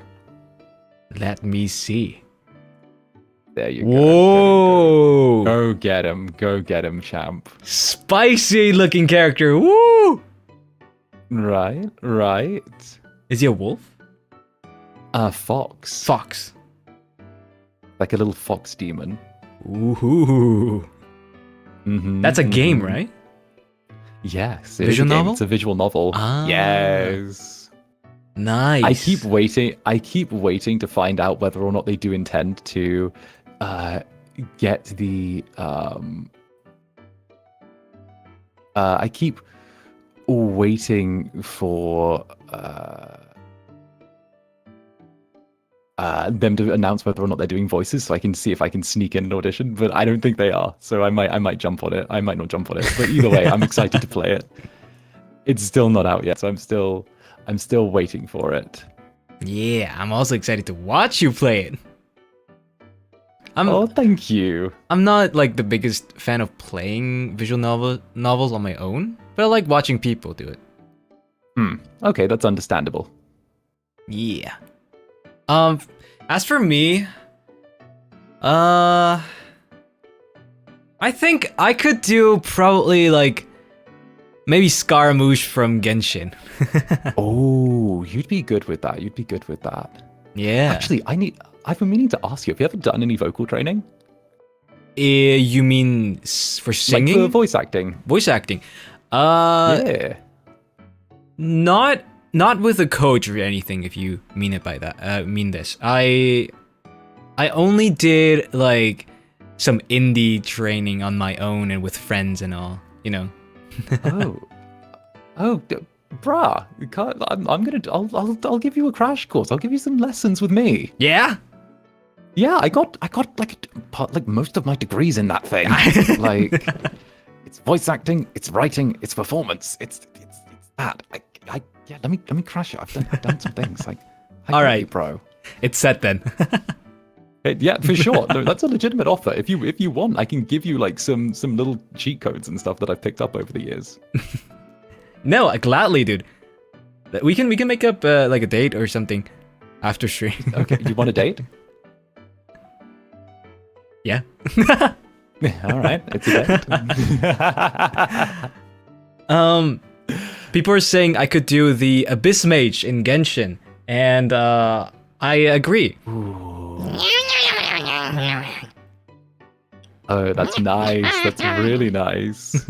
Let me see.
There you go.
Whoa!
Go get him, champ.
Spicy looking character. Woo!
Right.
Is he a wolf?
Fox.
Fox.
Like a little fox demon.
Ooh. That's a game, right?
Yes.
Visual novel?
It's a visual novel.
Ah.
Yes.
Nice.
I keep waiting to find out whether or not they do intend to get the I keep waiting for them to announce whether or not they're doing voices, so I can see if I can sneak in an audition. But I don't think they are, so I might jump on it. I might not jump on it, but either way, I'm excited to play it. It's still not out yet, so I'm still waiting for it.
Yeah, I'm also excited to watch you play it.
Oh, thank you.
I'm not like the biggest fan of playing visual novels on my own, but I like watching people do it.
Okay, that's understandable.
Yeah. As for me, I think I could do probably like maybe Scaramouche from Genshin.
Oh, you'd be good with that.
Yeah.
Actually, I've been meaning to ask you, have you ever done any vocal training?
You mean for singing?
Like for voice acting?
Voice acting.
Yeah.
Not with a coach or anything, if you mean it by that. Mean this. I only did like some indie training on my own and with friends and all, you know.
Bruh, I'll give you a crash course. I'll give you some lessons with me.
Yeah?
Yeah, I got like most of my degrees in that thing. Like, it's voice acting, it's writing, it's performance, it's that. Yeah, let me crash it. I've done some things. Like,
all right,
you, bro.
It's set then.
Yeah, for sure. No, that's a legitimate offer. If you want, I can give you like some little cheat codes and stuff that I've picked up over the years.
No, gladly, dude. We can make up like a date or something after stream.
Okay, you want a date?
Yeah.
All right, it's a date.
People are saying I could do the Abyss Mage in Genshin, and I agree.
Oh, that's nice. That's really nice.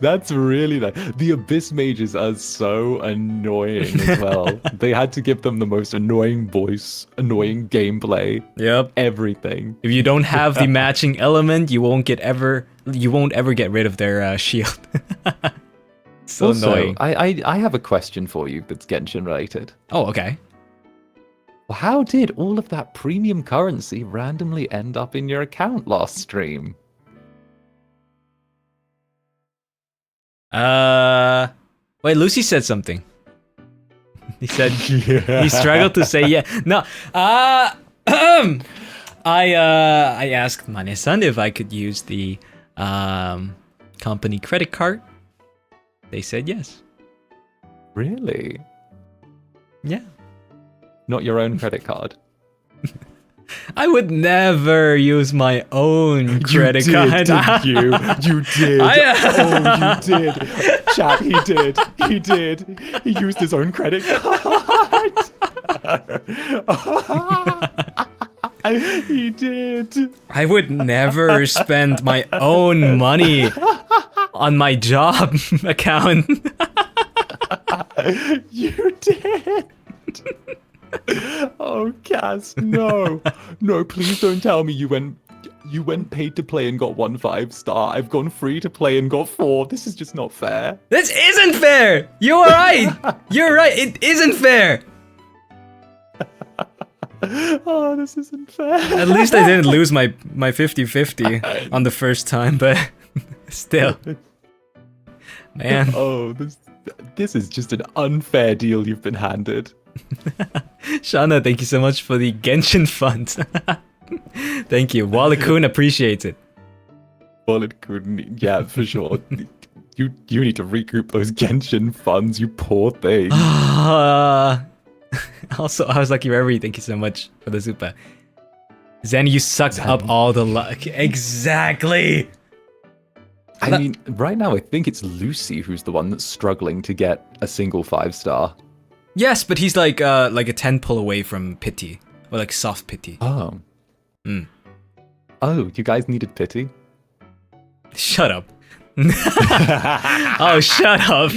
That's really nice. The Abyss Mages are so annoying as well. They had to give them the most annoying voice, annoying gameplay.
Yep.
Everything.
If you don't have the matching element, you won't ever get rid of their shield. So
Also,
annoying.
I have a question for you that's Genshin related.
Oh, okay.
Well, how did all of that premium currency randomly end up in your account last stream?
Wait, Lucy said something. He said he struggled to say yeah. No, I asked Mane-san if I could use the company credit card. They said yes.
Really?
Yeah.
Not your own credit card?
I would never use my own credit card.
Didn't you? You did. Oh, you did. Chat, he did. He did. He used his own credit card. He did.
I would never spend my own money on my job account.
You did. Oh, Cass, no. No, please don't tell me you went paid to play and got 1 5-star. I've gone free to play and got 4. This is just not fair.
This isn't fair! You are right! You're right, it isn't fair!
Oh, this isn't fair.
At least I didn't lose my 50-50 on the first time, but still. Man.
Oh, this is just an unfair deal you've been handed.
Shauna, thank you so much for the Genshin fund. Thank you. Wally-kun appreciates it.
Wallet-kun, yeah, for sure. You need to recoup those Genshin funds, you poor thing.
Also, I was lucky Reverie, thank you so much for the super. Zen, you sucked up all the luck. Exactly!
I mean, right now I think it's Lucy who's the one that's struggling to get a single 5-star.
Yes, but he's like a 10 pull away from pity. Or like soft pity.
Oh.
Mm.
Oh, you guys needed pity?
Shut up. Oh, shut up.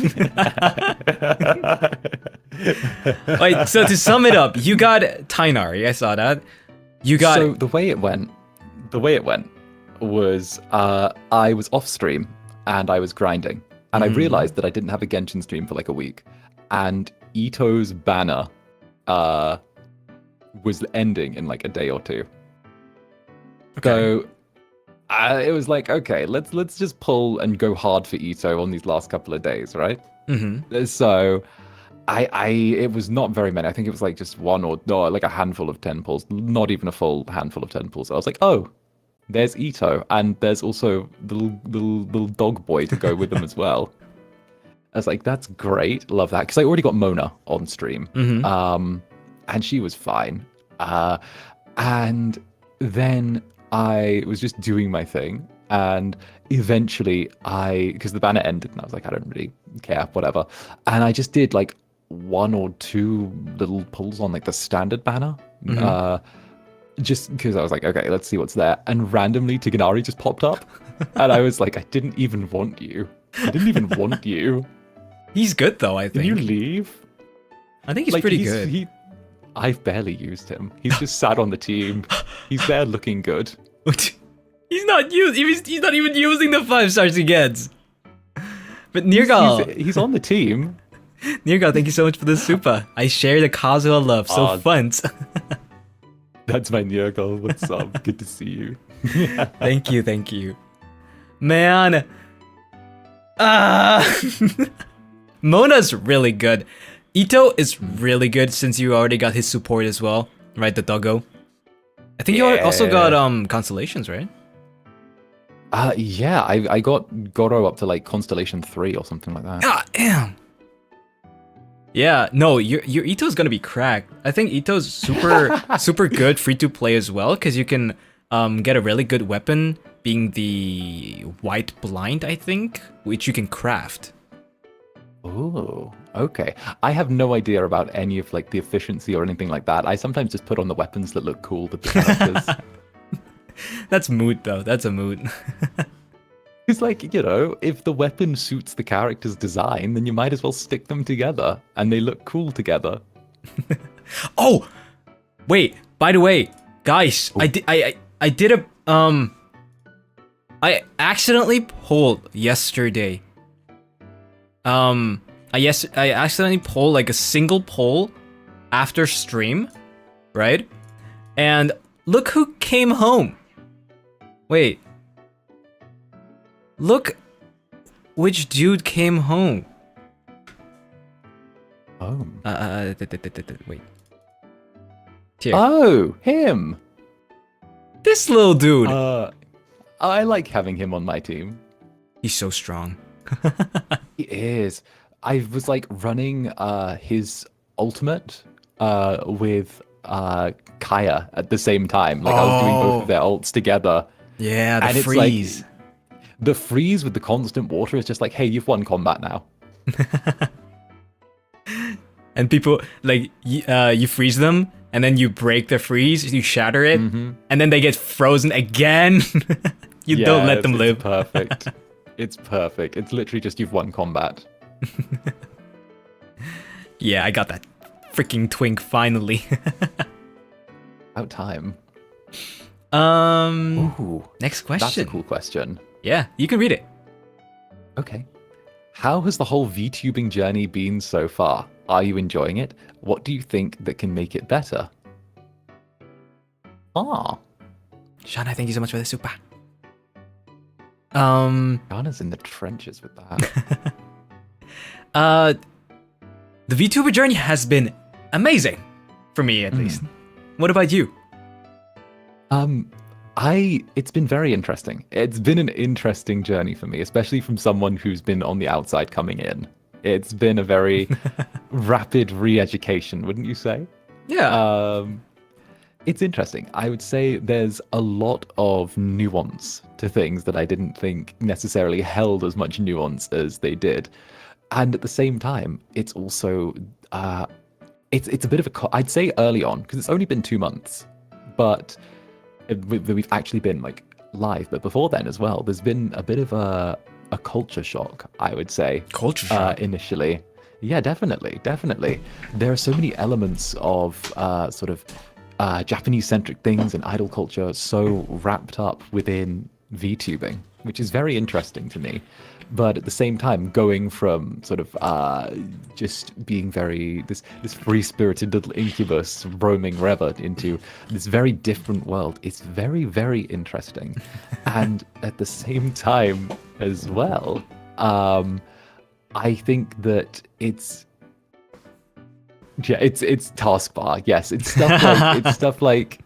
Wait, so to sum it up, you got Tainari, I saw that. You got...
So the way it went was I was off stream and I was grinding. And I realized that I didn't have a Genshin stream for like a week. And Ito's banner was ending in like a day or two. Okay. So it was like, okay, let's just pull and go hard for Ito on these last couple of days, right? Mm-hmm. So it was not very many. I think it was like just one or like a handful of 10 pulls, not even a full handful of 10 pulls. I was like, oh, there's Ito, and there's also the little dog boy to go with them as well. I was like, that's great, love that, because I already got Mona on stream, and she was fine. And then I was just doing my thing, and eventually because the banner ended, and I was like, I don't really care, whatever. And I just did like 1 or 2 little pulls on like the standard banner, just because I was like, okay, let's see what's there. And randomly, Tiganari just popped up, and I was like, I didn't even want you. I didn't even want you.
He's good though, I think.
Did you leave?
I think he's pretty good.
I've barely used him. He's just sat on the team. He's there looking good.
He's not even using the 5 stars he gets. But Nirgal,
he's on the team.
Nirgal, thank you so much for the super. I share the casual love. So fun.
That's my Nirgal. What's up? Good to see you.
Thank you. Man. Mona's really good. Ito is really good since you already got his support as well, right? The doggo. I think you also got constellations, right?
Yeah, I got Goro up to like Constellation 3 or something like that.
Ah, damn. Yeah, no, your Ito's gonna be cracked. I think Ito's super good free to play as well, because you can get a really good weapon, being the white blind, I think, which you can craft.
Oh, okay. I have no idea about any of like the efficiency or anything like that. I sometimes just put on the weapons that look cool with the characters.
That's mood though. That's a mood.
It's like, you know, if the weapon suits the character's design, then you might as well stick them together, and they look cool together.
Oh, wait. By the way, guys, I accidentally pulled yesterday I accidentally pulled like a single poll after stream, right? And look who came home. Wait. Look which dude came home.
Oh.
Wait. Here.
Oh, him.
This little dude.
I like having him on my team.
He's so strong.
He is. I was like running his ultimate with Kaya at the same time. Like I was doing both of their ults together.
Yeah, the
And it's
freeze.
like, the freeze with the constant water is just like, hey, you've won combat now.
And people like you freeze them, and then you break the freeze, you shatter it, and then they get frozen again. You don't let them live.
It's perfect. It's perfect. It's literally just you've won combat.
Yeah, I got that freaking twink finally.
About time.
Ooh, next question.
That's a cool question.
Yeah, you can read it.
Okay. How has the whole VTubing journey been so far? Are you enjoying it? What do you think that can make it better?
Shana, thank you so much for the super.
Shana's in the trenches with that.
The VTuber journey has been amazing. For me, at least. What about you?
It's been very interesting. It's been an interesting journey for me, especially from someone who's been on the outside coming in. It's been a very rapid re-education, wouldn't you say?
Yeah.
It's interesting. I would say there's a lot of nuance to things that I didn't think necessarily held as much nuance as they did. And at the same time, it's also, it's a bit of a, I'd say early on, because it's only been 2 months, but we've actually been like live. But before then as well, there's been a bit of a culture shock, I would say.
Culture shock?
Initially. Yeah, definitely. There are so many elements of sort of Japanese-centric things and idol culture so wrapped up within VTubing, which is very interesting to me. But at the same time, going from sort of just being very this free-spirited little incubus roaming wherever into this very different world, it's very, very interesting. And at the same time as well, I think that it's taskbar. Yes, it's stuff like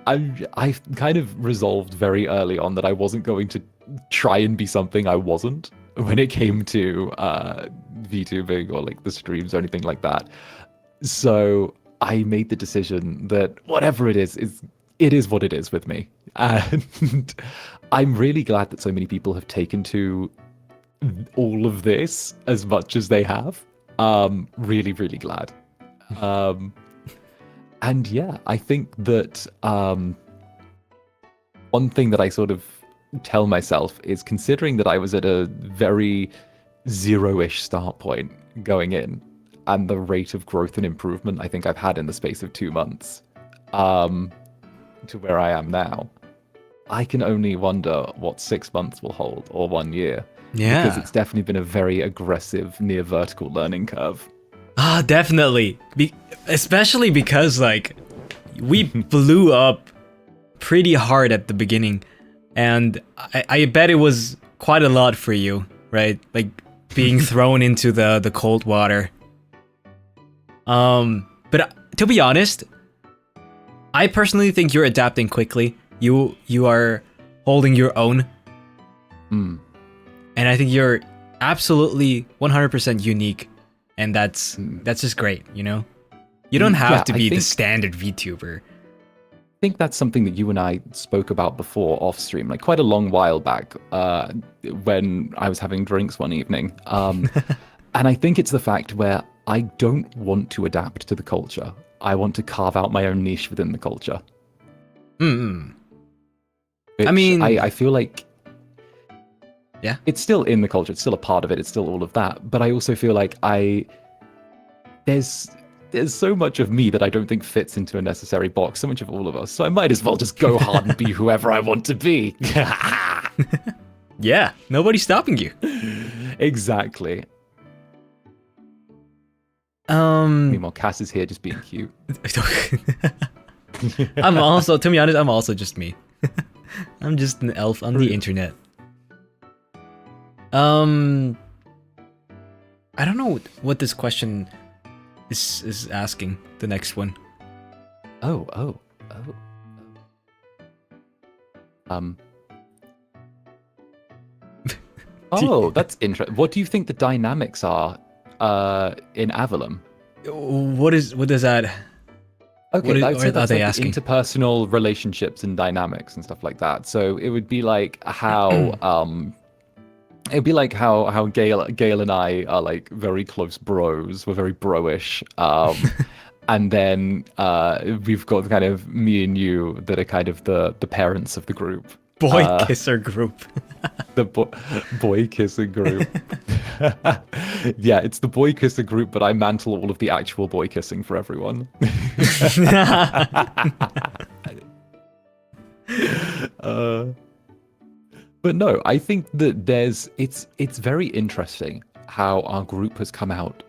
I've kind of resolved very early on that I wasn't going to try and be something I wasn't when it came to VTubing or like the streams or anything like that. So I made the decision that whatever it is what it is with me. And I'm really glad that so many people have taken to all of this as much as they have. Really, really glad. And yeah, I think that one thing that I sort of tell myself is, considering that I was at a very zero-ish start point going in, and the rate of growth and improvement I think I've had in the space of 2 months, to where I am now, I can only wonder what 6 months will hold, or 1 year.
Yeah.
Because it's definitely been a very aggressive, near vertical learning curve.
Ah, definitely. Especially because, like, we blew up pretty hard at the beginning. And I bet it was quite a lot for you, right? Like, being thrown into the cold water. But to be honest, I personally think you're adapting quickly. You are holding your own. And I think you're absolutely 100% unique. And that's just great, you know? You don't have to be the standard VTuber.
I think that's something that you and I spoke about before off stream, like quite a long while back, when I was having drinks one evening. And I think it's the fact where I don't want to adapt to the culture. I want to carve out my own niche within the culture. I mean, I feel like, yeah, it's still in the culture. It's still a part of it. It's still all of that. But I also feel like there's so much of me that I don't think fits into a necessary box. So much of all of us. So I might as well just go hard and be whoever I want to be.
Yeah, nobody's stopping you.
Exactly. Meanwhile, Cass is here just being cute.
I'm also, to be honest, I'm also just me. I'm just an elf on the internet. I don't know what this question is asking. The next one.
Oh. Oh, that's interesting. What do you think the dynamics are in Avallum?
What does that?
Okay,
what are they
like
asking?
Interpersonal relationships and dynamics and stuff like that. So it would be like how it'd be like how Gale and I are like very close bros. We're very bro-ish. And then we've got kind of me and you that are kind of the parents of the group.
Boy kisser group.
The boy kisser group. Yeah, it's the boy kisser group, but I mantle all of the actual boy kissing for everyone. But no, I think that it's very interesting how our group has come out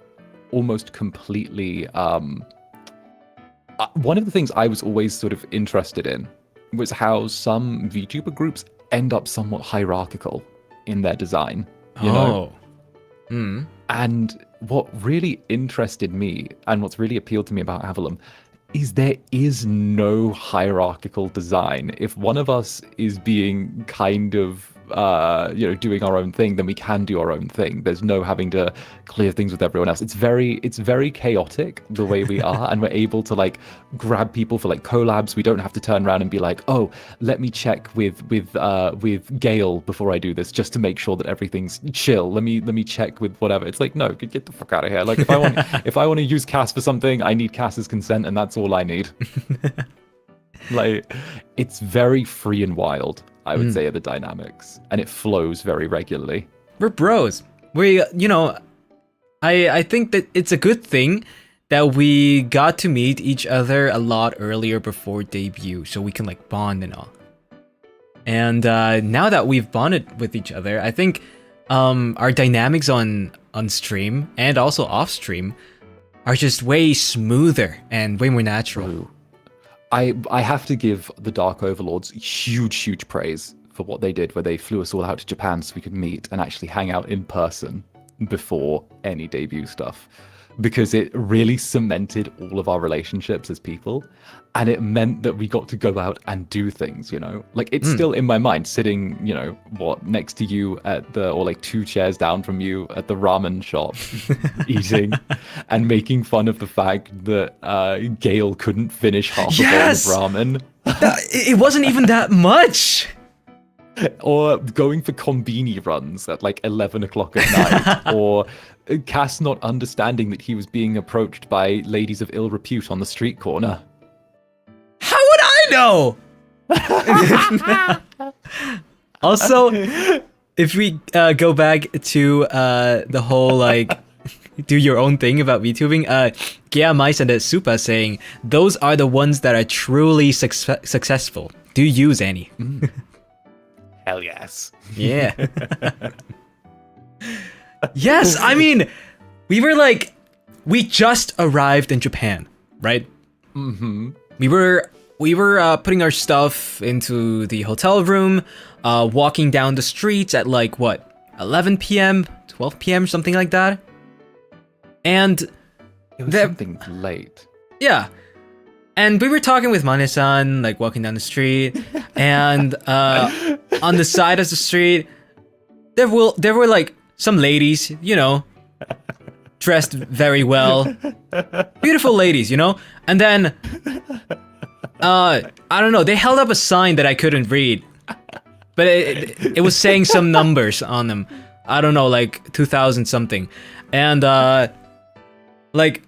almost completely. One of the things I was always sort of interested in was how some VTuber groups end up somewhat hierarchical in their design. You know? And what really interested me and what's really appealed to me about Avallum is there is no hierarchical design. If one of us is being kind of doing our own thing, then we can do our own thing. There's no having to clear things with everyone else. It's very chaotic the way we are, and we're able to like grab people for like collabs. We don't have to turn around and be like, oh, let me check with Gale before I do this, just to make sure that everything's chill. Let me check with whatever. It's like, no, get the fuck out of here. Like if I want to use Cass for something, I need Cass's consent, and that's all I need. Like, it's very free and wild, I would say, are the dynamics, and it flows very regularly.
We're bros. We, I think that it's a good thing that we got to meet each other a lot earlier before debut, so we can like bond and all. And now that we've bonded with each other, I think our dynamics on stream and also off stream are just way smoother and way more natural.
Ooh. I have to give the Dark Overlords huge praise for what they did, where they flew us all out to Japan so we could meet and actually hang out in person before any debut stuff, because it really cemented all of our relationships as people, and it meant that we got to go out and do things, like it's still in my mind sitting, next to you or like 2 chairs down from you at the ramen shop eating and making fun of the fact that Gale couldn't finish half a bowl of ramen.
It wasn't even that much.
Or going for combini runs at like 11 o'clock at night, or Cass not understanding that he was being approached by ladies of ill repute on the street corner.
How would I know? Also, if we go back to the whole like do your own thing about VTubing, Gea Mice and Supa saying those are the ones that are truly successful. Do use any?
Hell yes.
Yeah. Yes, I mean, we just arrived in Japan, right?
Mm-hmm.
We were putting our stuff into the hotel room, walking down the streets at like what, 11 p.m., 12 p.m., something like that. And
it was something late.
Yeah. And we were talking with Mane-san, like walking down the street, and on the side of the street, there were like some ladies, dressed very well, beautiful ladies, and then I don't know, they held up a sign that I couldn't read, but it was saying some numbers on them. I don't know, like 2000 something, and like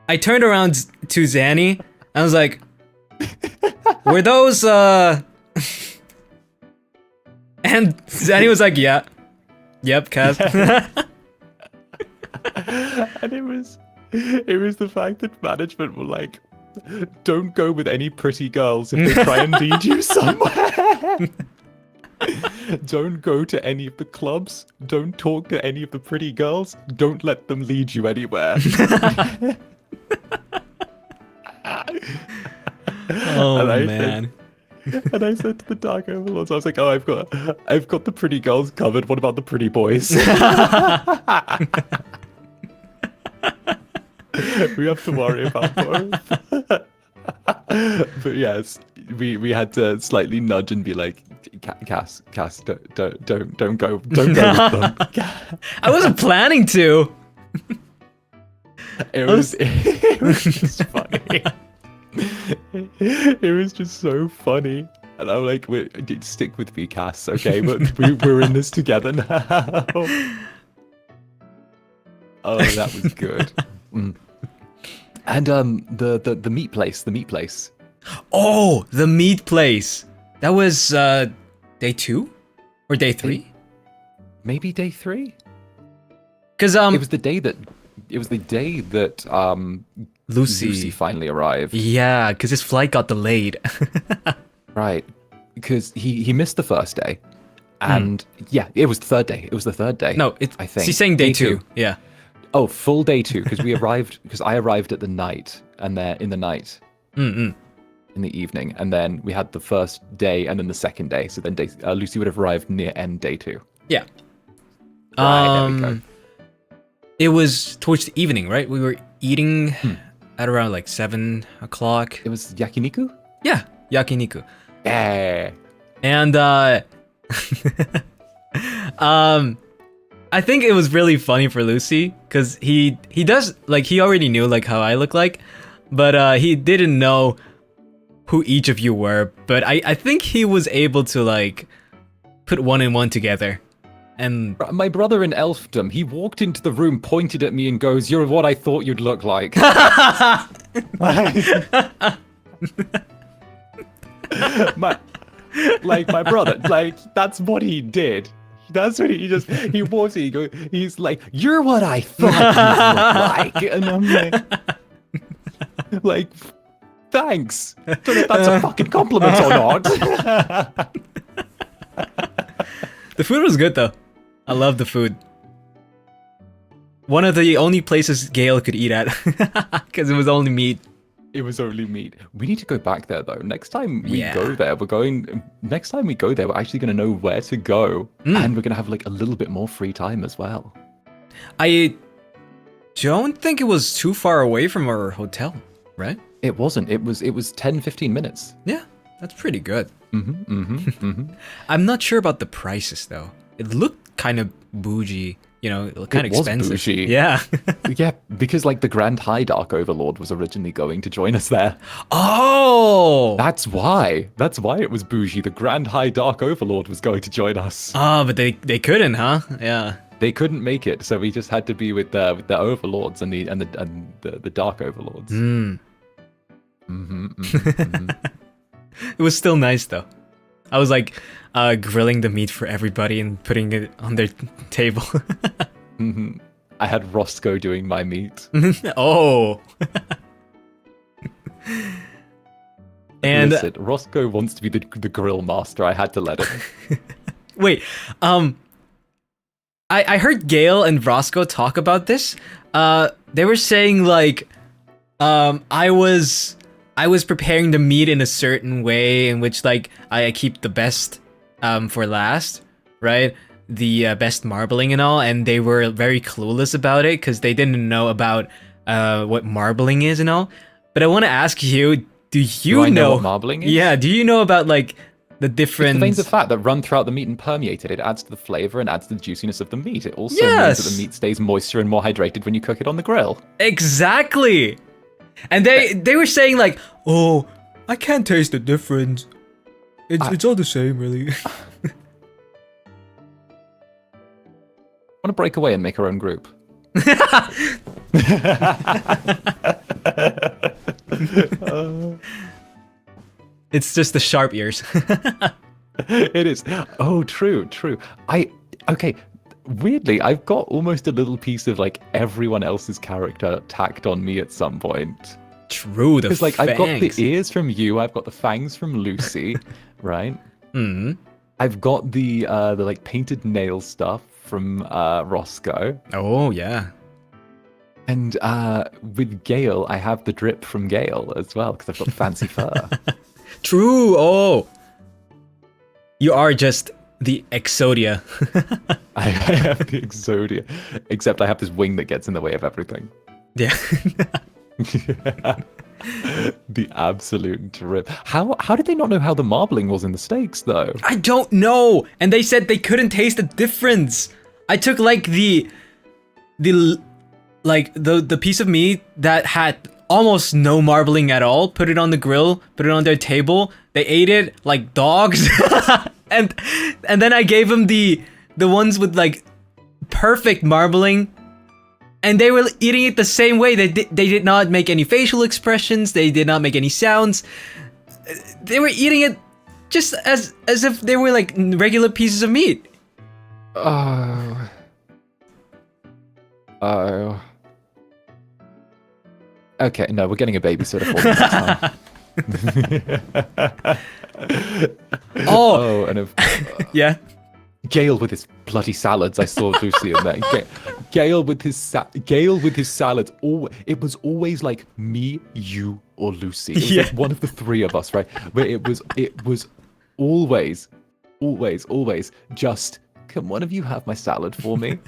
I turned around to Zanny. I was like, were those, and Zanny was like, yeah. Yep, Cass.
And it was the fact that management were like, don't go with any pretty girls if they try and lead you somewhere. Don't go to any of the clubs. Don't talk to any of the pretty girls. Don't let them lead you anywhere.
Oh man.
And I said to the Dark Overlords, I was like, "Oh, I've got the pretty girls covered. What about the pretty boys?" We have to worry about both. But yes, we had to slightly nudge and be like, Cass, don't go with them.
I wasn't planning to.
It was just funny. It was just so funny. And I'm like, stick with me, Cass, okay? But we're in this together now. Oh, that was good. Mm. And the meat place.
Oh, the meat place. That was day 2 or day 3?
Maybe day 3.
Because
it was the day that
Lucy
finally arrived.
Yeah, because his flight got delayed.
Right, because he missed the first day, and yeah, it was the third day. No,
I think she's saying day 2. Yeah.
Oh, full day 2, because we arrived. Because I arrived at the night, and there in the night, in the evening, and then we had the first day, and then the second day. So then Lucy would have arrived near end day 2.
Yeah.
Right, there we go.
It was towards the evening, right? We were eating at around like 7 o'clock.
It was yakiniku?
Yeah, yakiniku.
Yeah.
And I think it was really funny for Lucy because he does like he already knew like how I look like, but he didn't know who each of you were. But I think he was able to like put one and one together. And
my brother in elfdom, he walked into the room, pointed at me, and goes, "You're what I thought you'd look like." my brother, like that's what he did. That's what he walks in, he's like, "You're what I thought you'd look like," and I'm like, thanks. Don't know if that's a fucking compliment or not.
The food was good though. I love the food. One of the only places Gale could eat at, because it was only meat.
It was only meat. We need to go back there though. Next time we go there, we're actually going to know where to go, and we're going to have like a little bit more free time as well.
I don't think it was too far away from our hotel, right?
It wasn't. It was 10-15 minutes.
Yeah, that's pretty good. I'm not sure about the prices though. It looked kind of bougie, you know, kind of expensive.
Bougie.
Yeah.
Yeah, because like the Grand High Dark Overlord was originally going to join us there.
Oh!
That's why it was bougie. The Grand High Dark Overlord was going to join us.
Oh, but they couldn't, huh? Yeah.
They couldn't make it, so we just had to be with the Overlords and the Dark Overlords.
It was still nice though. I was like grilling the meat for everybody and putting it on their table.
I had Roscoe doing my meat.
Oh. And
listen, Roscoe wants to be the grill master. I had to let him.
Wait, I heard Gale and Roscoe talk about this. They were saying like, I was preparing the meat in a certain way in which like I keep the best for last, right? The best marbling and all, and they were very clueless about it because they didn't know about what marbling is and all. But I want to ask you, do you know
what marbling is?
Yeah, do you know about like the different...
It's the veins of fat that run throughout the meat and permeate it. It adds to the flavor and adds to the juiciness of the meat. It also means that the meat stays moister and more hydrated when you cook it on the grill.
Exactly! And they were saying like, oh, I can't taste the difference. It's all the same, really.
Want to break away and make our own group?
It's just the sharp ears.
It is. Oh, true. Okay. Weirdly, I've got almost a little piece of like everyone else's character tacked on me at some point.
True, the fangs.
Because like I've got the ears from you, I've got the fangs from Lucy, right? I've got the like painted nail stuff from Roscoe.
Oh, yeah.
And with Gale, I have the drip from Gale as well, because I've got fancy fur.
True. Oh. You are just the Exodia.
I have the Exodia. Except I have this wing that gets in the way of everything.
Yeah.
The absolute drip. How did they not know how the marbling was in the steaks, though?
I don't know. And they said they couldn't taste the difference. I took like the piece of meat that had almost no marbling at all, put it on the grill, put it on their table. They ate it like dogs. and then I gave them the ones with like perfect marbling. And they were eating it the same way. They did not make any facial expressions. They did not make any sounds. They were eating it just as if they were like regular pieces of meat.
Oh. Okay, no, we're getting a babysitter for them next time.
Oh,
and if,
yeah.
Gale with his bloody salads. I saw Lucy in there. Gale with his salads. It was always like me, you, or Lucy. It was like one of the three of us, right? But it was always just, can one of you have my salad for me?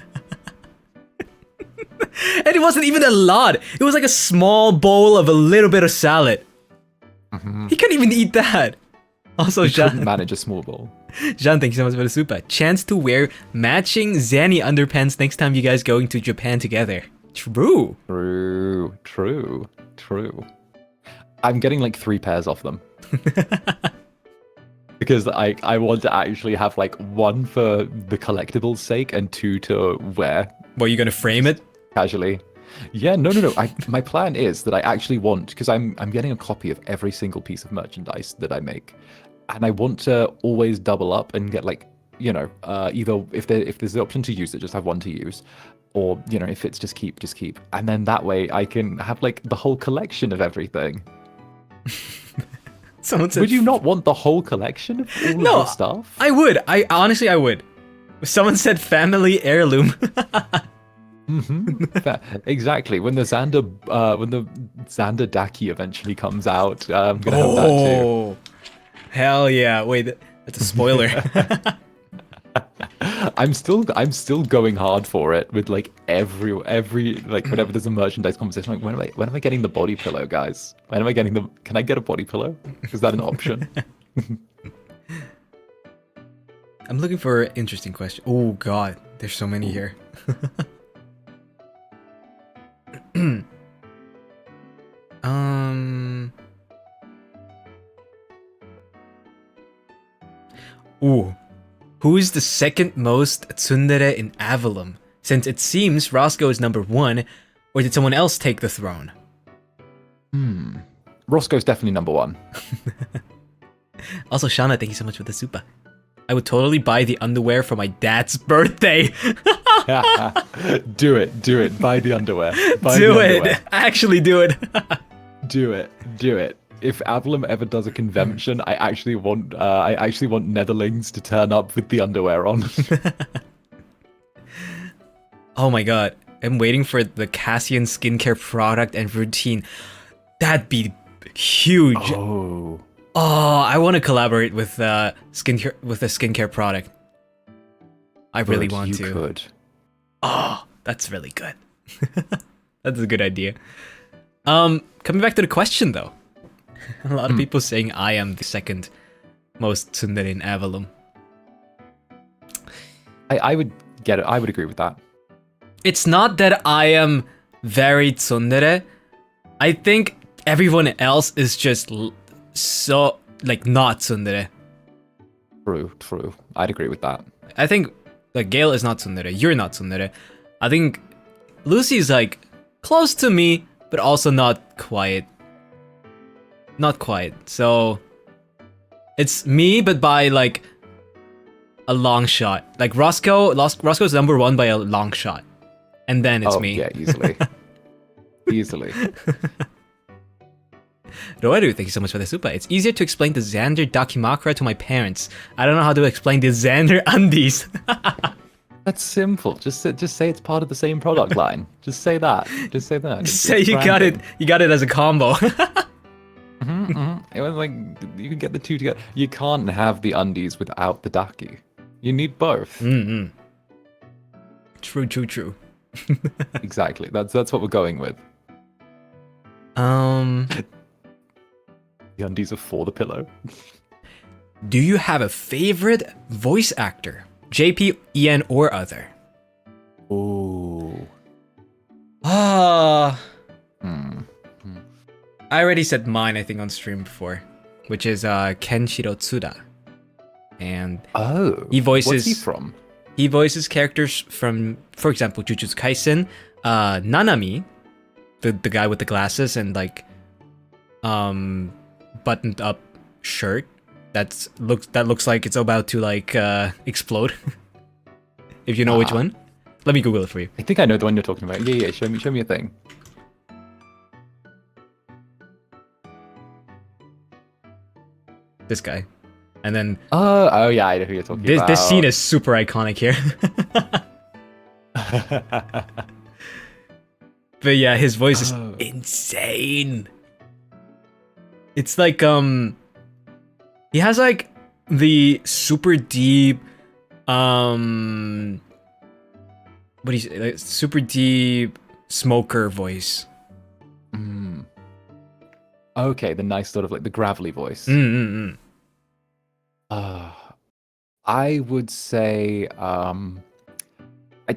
And it wasn't even a lot. It was like a small bowl of a little bit of salad.
Mm-hmm.
He couldn't even eat that. Also,
He
Jean,
couldn't manage a small bowl.
Jean, thank you so much for the super. Chance to wear matching Zanny underpants next time you guys going to Japan together. True.
True. I'm getting like 3 pairs of them. Because I want to actually have like 1 for the collectible's sake and 2 to wear.
Well, you gonna frame it?
Casually. Yeah, no. My plan is that I actually want, because I'm getting a copy of every single piece of merchandise that I make, and I want to always double up and get like, either if there's the option to use it, just have 1 to use, or if it's just keep, and then that way I can have like the whole collection of everything.
Someone said,
would you not want the whole collection of all of your stuff?
I would. I honestly would. Someone said family heirloom.
Mm-hmm. Exactly. When the Xander Daki eventually comes out, I'm gonna have that too.
Hell yeah! Wait, that's a spoiler.
I'm still going hard for it with like every like whenever there's a merchandise conversation. Like when am I getting the body pillow, guys? When am I getting the? Can I get a body pillow? Is that an option?
I'm looking for an interesting question. Oh god, there's so many here. Ooh. Who is the second most tsundere in Avallum? Since it seems Roscoe is number 1, or did someone else take the throne?
Roscoe's definitely number 1.
Also, Shauna, thank you so much for the super. I would totally buy the underwear for my dad's birthday.
Do it. Buy the underwear.
Do it. Actually do it.
Do it. If Avallum ever does a convention, I actually want Netherlings to turn up with the underwear on.
Oh my god. I'm waiting for the Cassian skincare product and routine. That'd be huge.
Oh,
I want to collaborate with skincare with a skincare product. I really want to.
You could.
Oh, that's really good. That's a good idea. Coming back to the question though. A lot of people saying I am the second most tsundere in Avallum.
I would get it. I would agree with that.
It's not that I am very tsundere. I think everyone else is just so like not tsundere.
True. I'd agree with that.
I think like Gale is not tsundere. You're not tsundere. I think Lucy's like close to me, but also not quite. Not quite. So it's me, but by like a long shot. Like Roscoe's number 1 by a long shot, and then it's me.
Yeah, easily.
Roaru, thank you so much for the super. It's easier to explain the Xander Dakimakura to my parents. I don't know how to explain the Xander undies.
That's simple. Just say it's part of the same product line. Just say that. Just say that.
Just say you got it. You got it as a combo.
It was like you can get the two together. You can't have the undies without the daki. You need both.
True.
Exactly. That's what we're going with.
The
undies are for the pillow.
Do you have a favorite voice actor? JP, EN, or other?
Ooh.
I already said mine, I think, on stream before, which is Kenshiro Tsuda. And he voices...
What's he from?
He voices characters from, for example, Jujutsu Kaisen, Nanami, the guy with the glasses and like buttoned up shirt that looks like it's about to like explode. If you know which one, let me Google it for you.
I think I know the one you're talking about. Yeah. Show me a thing.
This guy, and then
oh yeah, I know who you're talking about.
This scene is super iconic here. But yeah, his voice is insane. It's like he has like the super deep what do you say, like, super deep smoker voice.
Okay, the nice sort of like the gravelly voice. I would say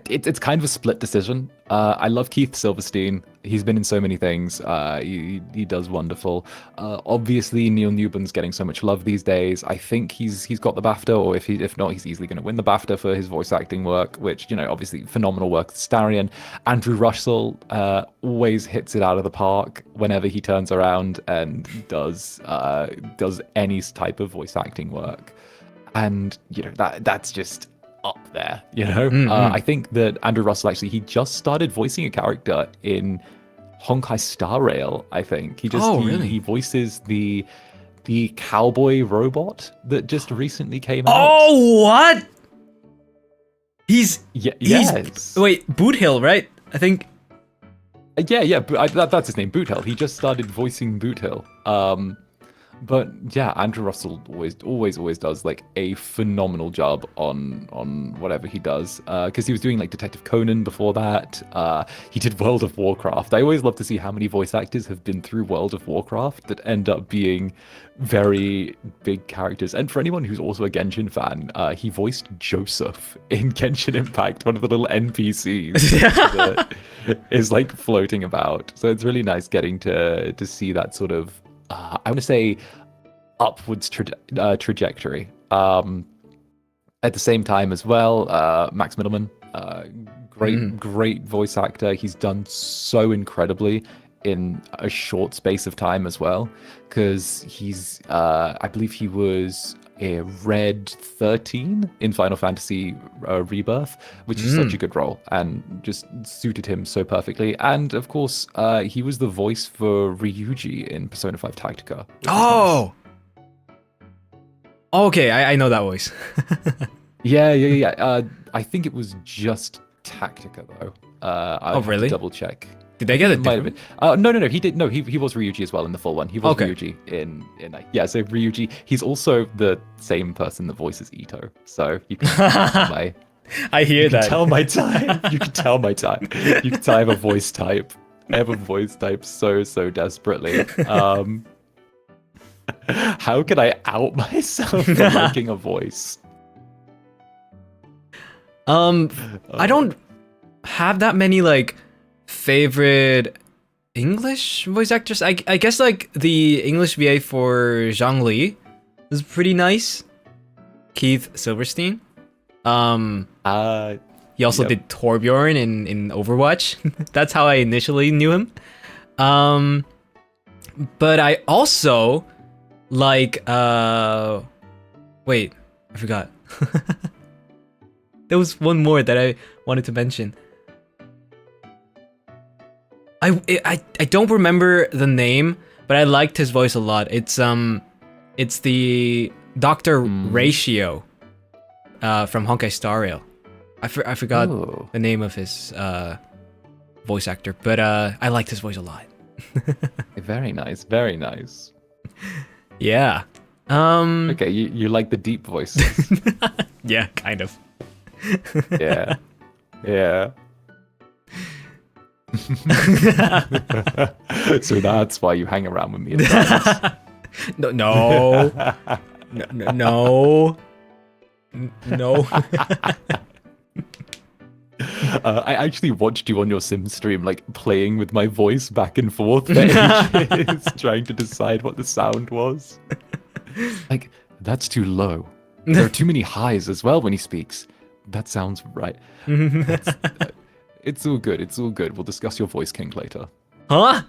it's kind of a split decision. I love Keith Silverstein. He's been in so many things. He does wonderful. Obviously, Neil Newbon's getting so much love these days. I think he's got the BAFTA, or if not, he's easily going to win the BAFTA for his voice acting work, which, you know, obviously phenomenal work. Starion. Andrew Russell always hits it out of the park whenever he turns around and does any type of voice acting work. And, you know, that's just up there, you know. I think that Andrew Russell he just started voicing a character in Honkai Star Rail. I think he voices the cowboy robot that just recently came out.
Oh, what? Yes. Wait, Boot Hill, right? I think.
Yeah. That's his name, Boot Hill. He just started voicing Boot Hill. But yeah, Andrew Russell always does like a phenomenal job on whatever he does. Because he was doing like Detective Conan before that. He did World of Warcraft. I always love to see how many voice actors have been through World of Warcraft that end up being very big characters. And for anyone who's also a Genshin fan, he voiced Joseph in Genshin Impact, one of the little NPCs that is like floating about. So it's really nice getting to see that sort of I want to say upwards trajectory. At the same time as well, Max Middleman, great voice actor. He's done so incredibly in a short space of time as well, because he's I believe he was a Red 13 in Final Fantasy Rebirth, which is such a good role and just suited him so perfectly. And of course, he was the voice for Ryuji in Persona 5 Tactica.
Oh! Nice. Okay, I know that voice.
Yeah. I think it was just Tactica though. I'll
really?
Double check.
Did they get it?
Might have been. No. He did. No, he was Ryuji as well in the full one. He was Ryuji in so Ryuji. He's also the same person that voices Ito. So you can
I hear that.
Tell my time. You can tell my time. You can tell I have a voice type. I have a voice type so desperately. How can I out myself for liking a voice?
I don't have that many like favorite English voice actors. I guess like the English VA for Zhongli is pretty nice. Keith Silverstein. He also did Torbjorn in Overwatch. That's how I initially knew him. But I also like wait, I forgot. There was one more that I wanted to mention. I don't remember the name, but I liked his voice a lot. It's the Dr. Ratio from Honkai Star Rail. I forgot the name of his voice actor, but I liked his voice a lot.
Very nice, very nice.
Yeah.
Okay, you like the deep voices.
Yeah, kind of.
Yeah. Yeah. So that's why you hang around with me at times.
No. No.
I actually watched you on your Sim stream, like playing with my voice back and forth for ages, trying to decide what the sound was. Like, that's too low. There are too many highs as well when he speaks. That sounds right. It's all good. It's all good. We'll discuss your voice kink later.
Huh?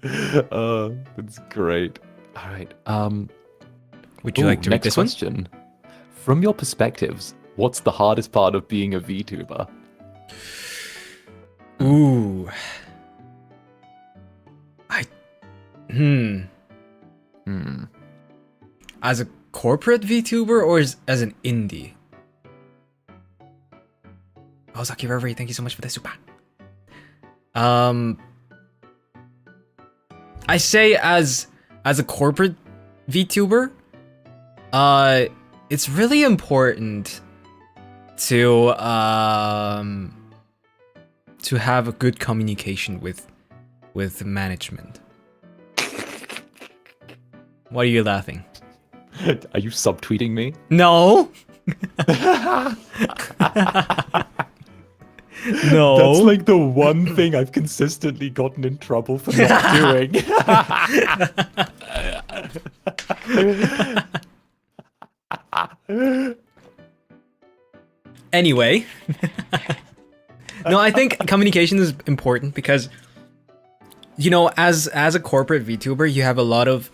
That's great. All right.
Would you like to read
next
this one?
question. From your perspectives, what's the hardest part of being a VTuber?
Ooh. As a corporate VTuber or as an indie? Oh, Zaki Reverie, thank you so much for the super. I say as a corporate VTuber, it's really important to have a good communication with management. Why are you laughing?
Are you subtweeting me?
No. No.
That's like the one thing I've consistently gotten in trouble for not doing.
Anyway. No, I think communication is important because, you know, as a corporate VTuber, you have a lot of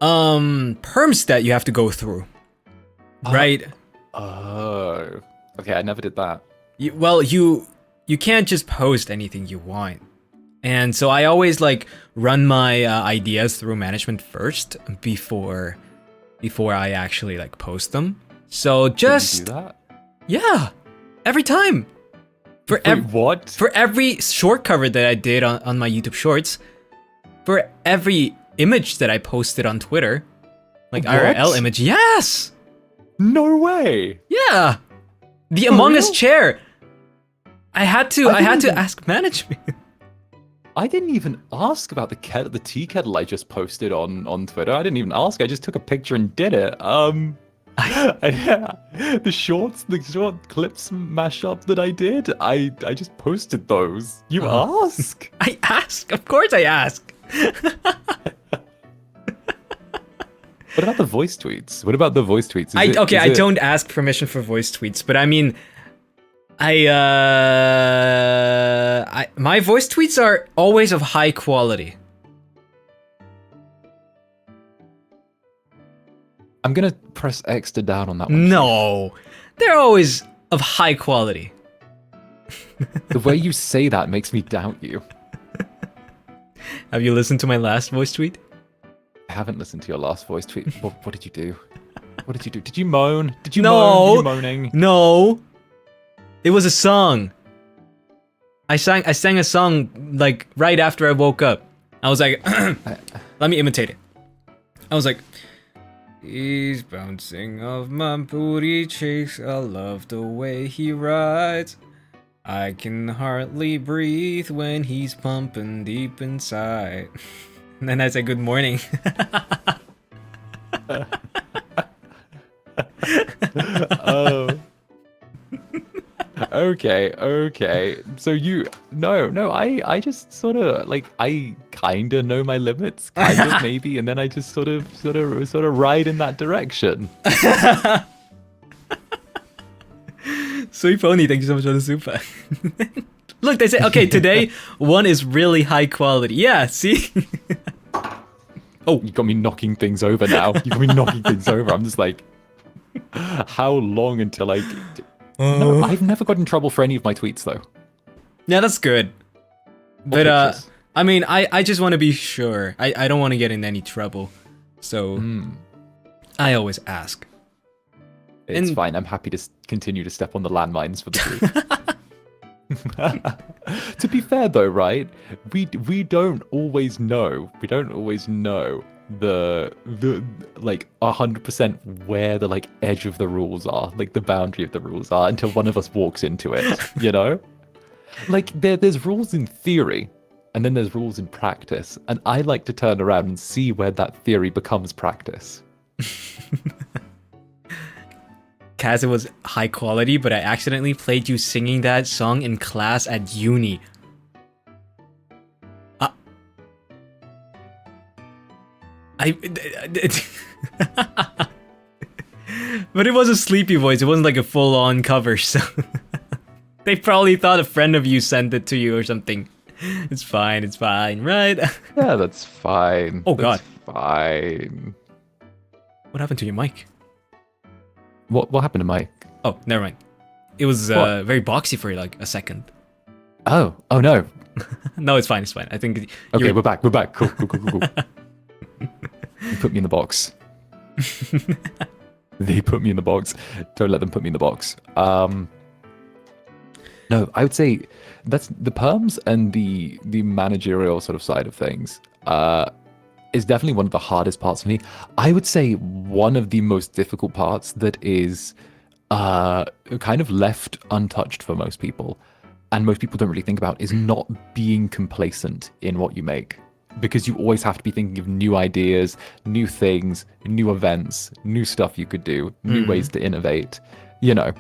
perms that you have to go through. Right?
Oh. Okay, I never did that.
You can't just post anything you want. And so I always like run my ideas through management first before I actually like post them. So just
Did you do that?
Yeah, every time. For every short cover that I did on my YouTube Shorts, for every image that I posted on Twitter, like
What?
IRL image, yes,
No way.
yeah, the
For
Among Us
real?
chair. I had to ask management.
I didn't even ask about the tea kettle I just posted on Twitter. I didn't even ask. I just took a picture and did it. The short clips mashup that I did, I just posted those. You ask?
I ask, of course I ask.
What about the voice tweets? What about the voice tweets?
I don't ask permission for voice tweets, but I mean, my voice tweets are always of high quality.
I'm gonna press X to down on that one.
No, they're always of high quality.
The way you say that makes me doubt you.
Have you listened to my last voice tweet?
I haven't listened to your last voice tweet. What did you do? What did you do? Did you moan? Did you
No.
moan? Were you moaning?
No, it was a song. I sang a song like right after I woke up. I was like, let me imitate it. I was like, he's bouncing off my booty cheeks. I love the way he rides. I can hardly breathe when he's pumping deep inside. And then I say good morning.
Oh. Okay. So I just sort of like, I kind of know my limits, kind of maybe, and then I just sort of ride in that direction.
Sweet Pony, thank you so much for the super. Look, they say, okay, today one is really high quality. Yeah, see?
Oh, you got me knocking things over now. You got me knocking things over. I'm just like, how long until I... No, I've never got in trouble for any of my tweets, though.
Yeah, that's good. But
pictures?
I mean, I just want to be sure. I don't want to get in any trouble, so I always ask.
It's fine. I'm happy to continue to step on the landmines for the truth. To be fair, though, right? We don't always know. We don't always know the like 100% where the like edge of the rules are, like the boundary of the rules are, until one of us walks into it. You know, like there's rules in theory, and then there's rules in practice, and I like to turn around and see where that theory becomes practice.
Kaz, it was high quality, but I accidentally played you singing that song in class at uni. But it was a sleepy voice. It wasn't like a full-on cover, so they probably thought a friend of you sent it to you or something. It's fine, right?
Yeah, that's fine.
Oh God,
fine.
What happened to your mic?
What happened to Mike?
Oh, never mind. It was very boxy for like a second.
Oh no.
No, it's fine. I think.
Okay, we're back. Cool. They put me in the box. They put me in the box. Don't let them put me in the box. No, I would say that's the perms and the managerial sort of side of things. Is definitely one of the hardest parts for me. I would say one of the most difficult parts that is kind of left untouched for most people, and most people don't really think about, is not being complacent in what you make. Because you always have to be thinking of new ideas, new things, new events, new stuff you could do, new ways to innovate, you know,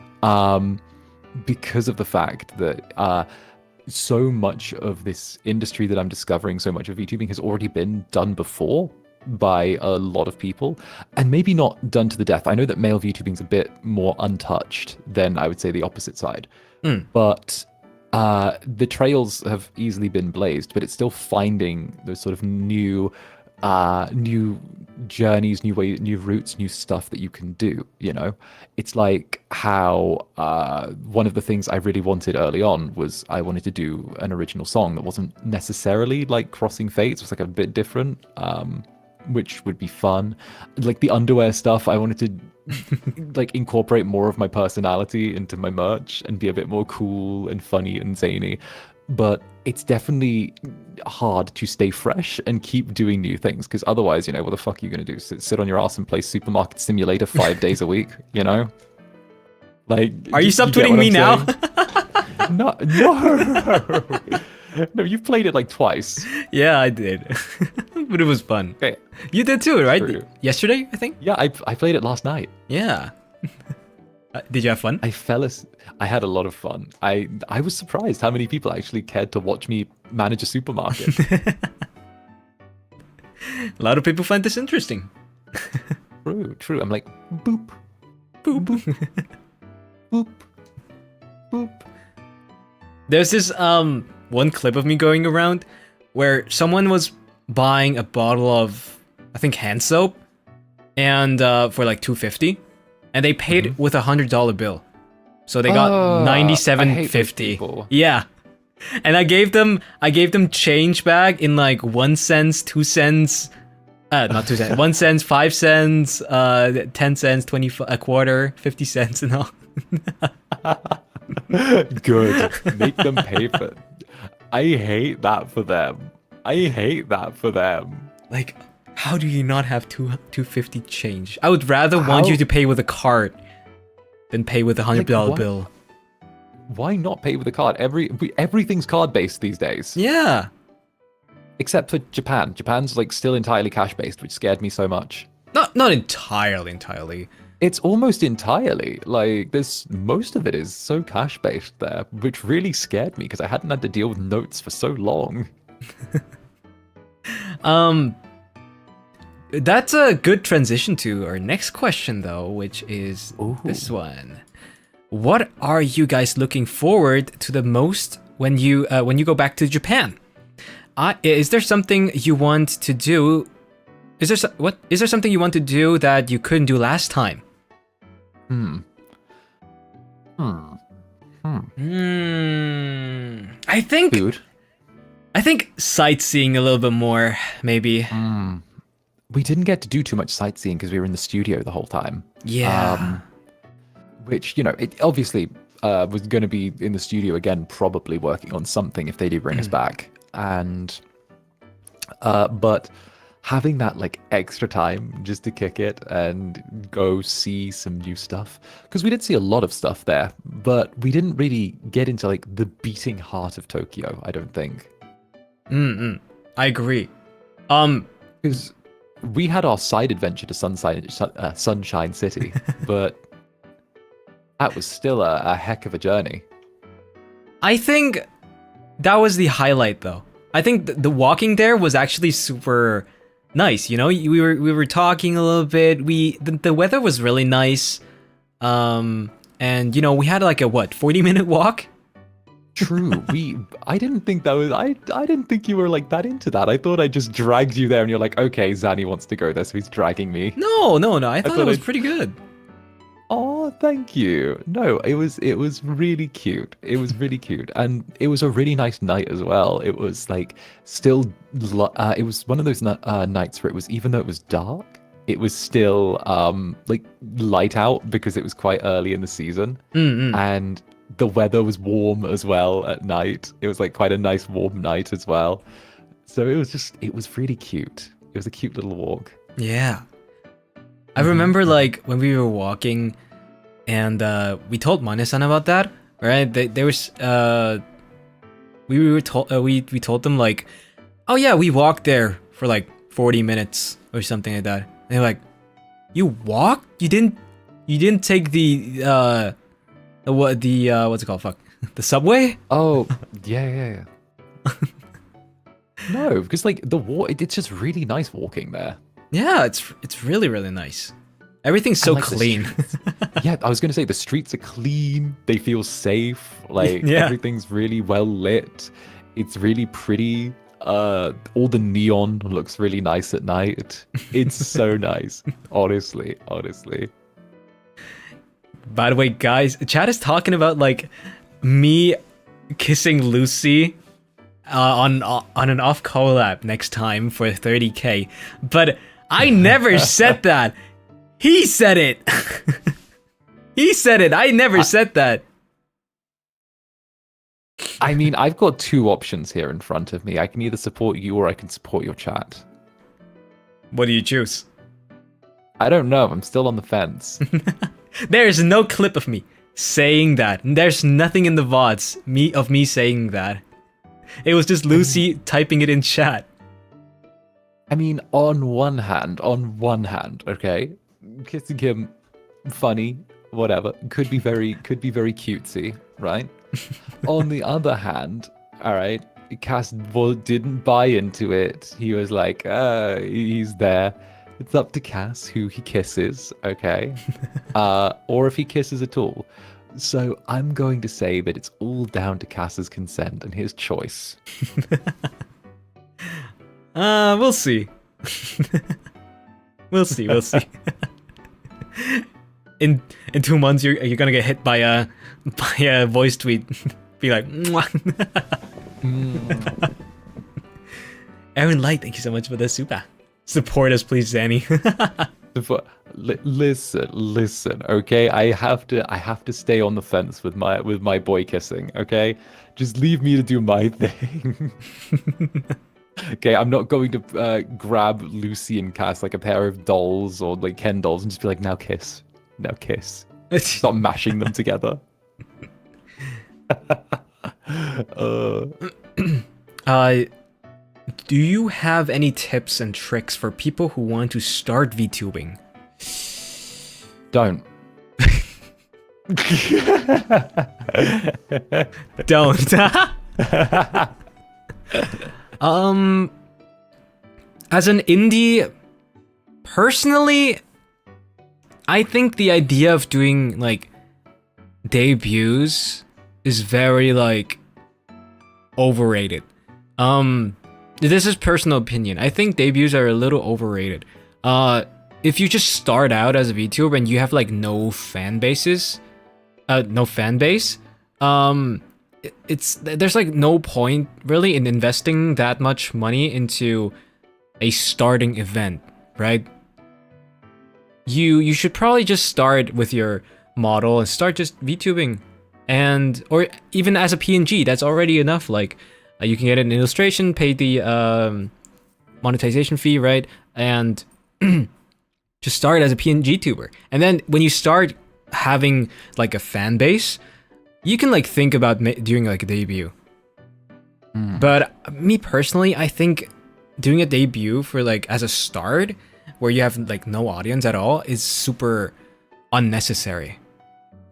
because of the fact that so much of this industry that I'm discovering, so much of VTubing has already been done before by a lot of people, and maybe not done to the death. I know that male VTubing is a bit more untouched than I would say the opposite side, but the trails have easily been blazed, but it's still finding those sort of new journeys, new routes, new stuff that you can do, you know? It's like how one of the things I really wanted early on was I wanted to do an original song that wasn't necessarily like Crossing Fates. It was like a bit different, which would be fun. Like the underwear stuff, I wanted to like incorporate more of my personality into my merch and be a bit more cool and funny and zany. But it's definitely hard to stay fresh and keep doing new things, because otherwise, you know, what the fuck are you going to do? Sit on your ass and play Supermarket Simulator 5 days a week, you know? Like,
are you subtweeting me now?
No. No, you've played it like twice.
Yeah, I did. But it was fun.
Okay.
You did too, right?
True.
Yesterday, I think?
Yeah, I played it last night.
Yeah. Did you have fun?
I had a lot of fun. I was surprised how many people actually cared to watch me manage a supermarket.
A lot of people find this interesting.
True. I'm like, boop, boop, boop, boop, boop.
There's this one clip of me going around where someone was buying a bottle of, I think, hand soap, and for like $2.50, and they paid with $100 bill, so they got $97.50. Yeah, and I gave them change back in like 1 cent, 2 cents, not 2 cents, 1 cent, 5 cents, 10 cents, 20, a quarter, 50 cents, and all.
Good. Make them pay for it. I hate that for them.
Like, how do you not have $2.50 change? I would rather want you to pay with a card than pay with a $100 bill.
Why not pay with a card? Everything's card based these days.
Yeah.
Except for Japan. Japan's like still entirely cash based, which scared me so much.
Not entirely.
It's almost entirely. Like, most of it is so cash based there, which really scared me because I hadn't had to deal with notes for so long.
That's a good transition to our next question, though, which is this one. What are you guys looking forward to the most when you go back to Japan? Is there something you want to do? Is there something you want to do that you couldn't do last time?
I
I think
food.
I think sightseeing a little bit more, maybe.
We didn't get to do too much sightseeing because we were in the studio the whole time.
Yeah.
Which, it obviously was going to be in the studio again, probably working on something if they do bring us back. And, but having that like extra time just to kick it and go see some new stuff, because we did see a lot of stuff there, but we didn't really get into like the beating heart of Tokyo, I don't think.
I agree.
Because we had our side adventure to Sunshine City, but that was still a heck of a journey.
I think that was the highlight, though. I think the walking there was actually super nice. You know, we were talking a little bit. The weather was really nice, and we had like a 40-minute walk.
True. I didn't think that was. I didn't think you were like that into that. I thought I just dragged you there, and you're like, okay, Zanny wants to go there, so he's dragging me.
No. I thought it was pretty good.
Oh, thank you. No, it was really cute. It was really cute, and it was a really nice night as well. It was like still. It was one of those nights where it was, even though it was dark, it was still like light out because it was quite early in the season, and the weather was warm as well at night. It was like quite a nice warm night as well. So it was really cute. It was a cute little walk. Yeah.
I remember like when we were walking and we told Mane-san about that, right? There was we told them like, oh yeah, we walked there for like 40 minutes or something like that. And they're like, you walked? You didn't take the what's it called? Fuck. The subway?
Oh, yeah. No, because like it's just really nice walking there.
Yeah, it's really, really nice. Everything's so clean.
Yeah, I was gonna say the streets are clean. They feel safe. Like everything's really well lit. It's really pretty. All the neon looks really nice at night. It's so nice. Honestly.
By the way, guys, Chad is talking about like me kissing Lucy on an off collab next time for 30k, but I never said that. He said it. He said it. I never said that.
I mean, I've got two options here in front of me. I can either support you or I can support your chat.
What do you choose?
I don't know. I'm still on the fence.
There's no clip of me saying that. There's nothing in the VODs of me saying that. It was just Lucy typing it in chat.
I mean, on one hand, okay, kissing him, funny, whatever, could be very cutesy, right? On the other hand, all right, Cass didn't buy into it. He was like, he's there. It's up to Cass who he kisses, okay? Or if he kisses at all. So I'm going to say that it's all down to Cass's consent and his choice.
We'll see. We'll see. In 2 months, you're gonna get hit by a voice tweet. Be like, Aaron Light, thank you so much for the super. Support us, please, Zanny.
Listen, okay? I have to stay on the fence with my boy kissing, okay? Just leave me to do my thing. Okay, I'm not going to grab Lucy and Cass like a pair of dolls or like Ken dolls and just be like, now kiss. Stop mashing them together.
Do you have any tips and tricks for people who want to start VTubing?
Don't.
Don't. As an indie, personally, I think the idea of doing like debuts is very like overrated. This is personal opinion. I think debuts are a little overrated. If you just start out as a VTuber and you have like no fan base, there's like no point really in investing that much money into a starting event, right? You should probably just start with your model and start just VTubing, and or even as a PNG, that's already enough. Like you can get an illustration, pay the monetization fee, right? And just start as a PNG tuber. And then when you start having like a fan base, you can like think about doing like a debut. But me personally, I think doing a debut for like as a start where you have like no audience at all is super unnecessary.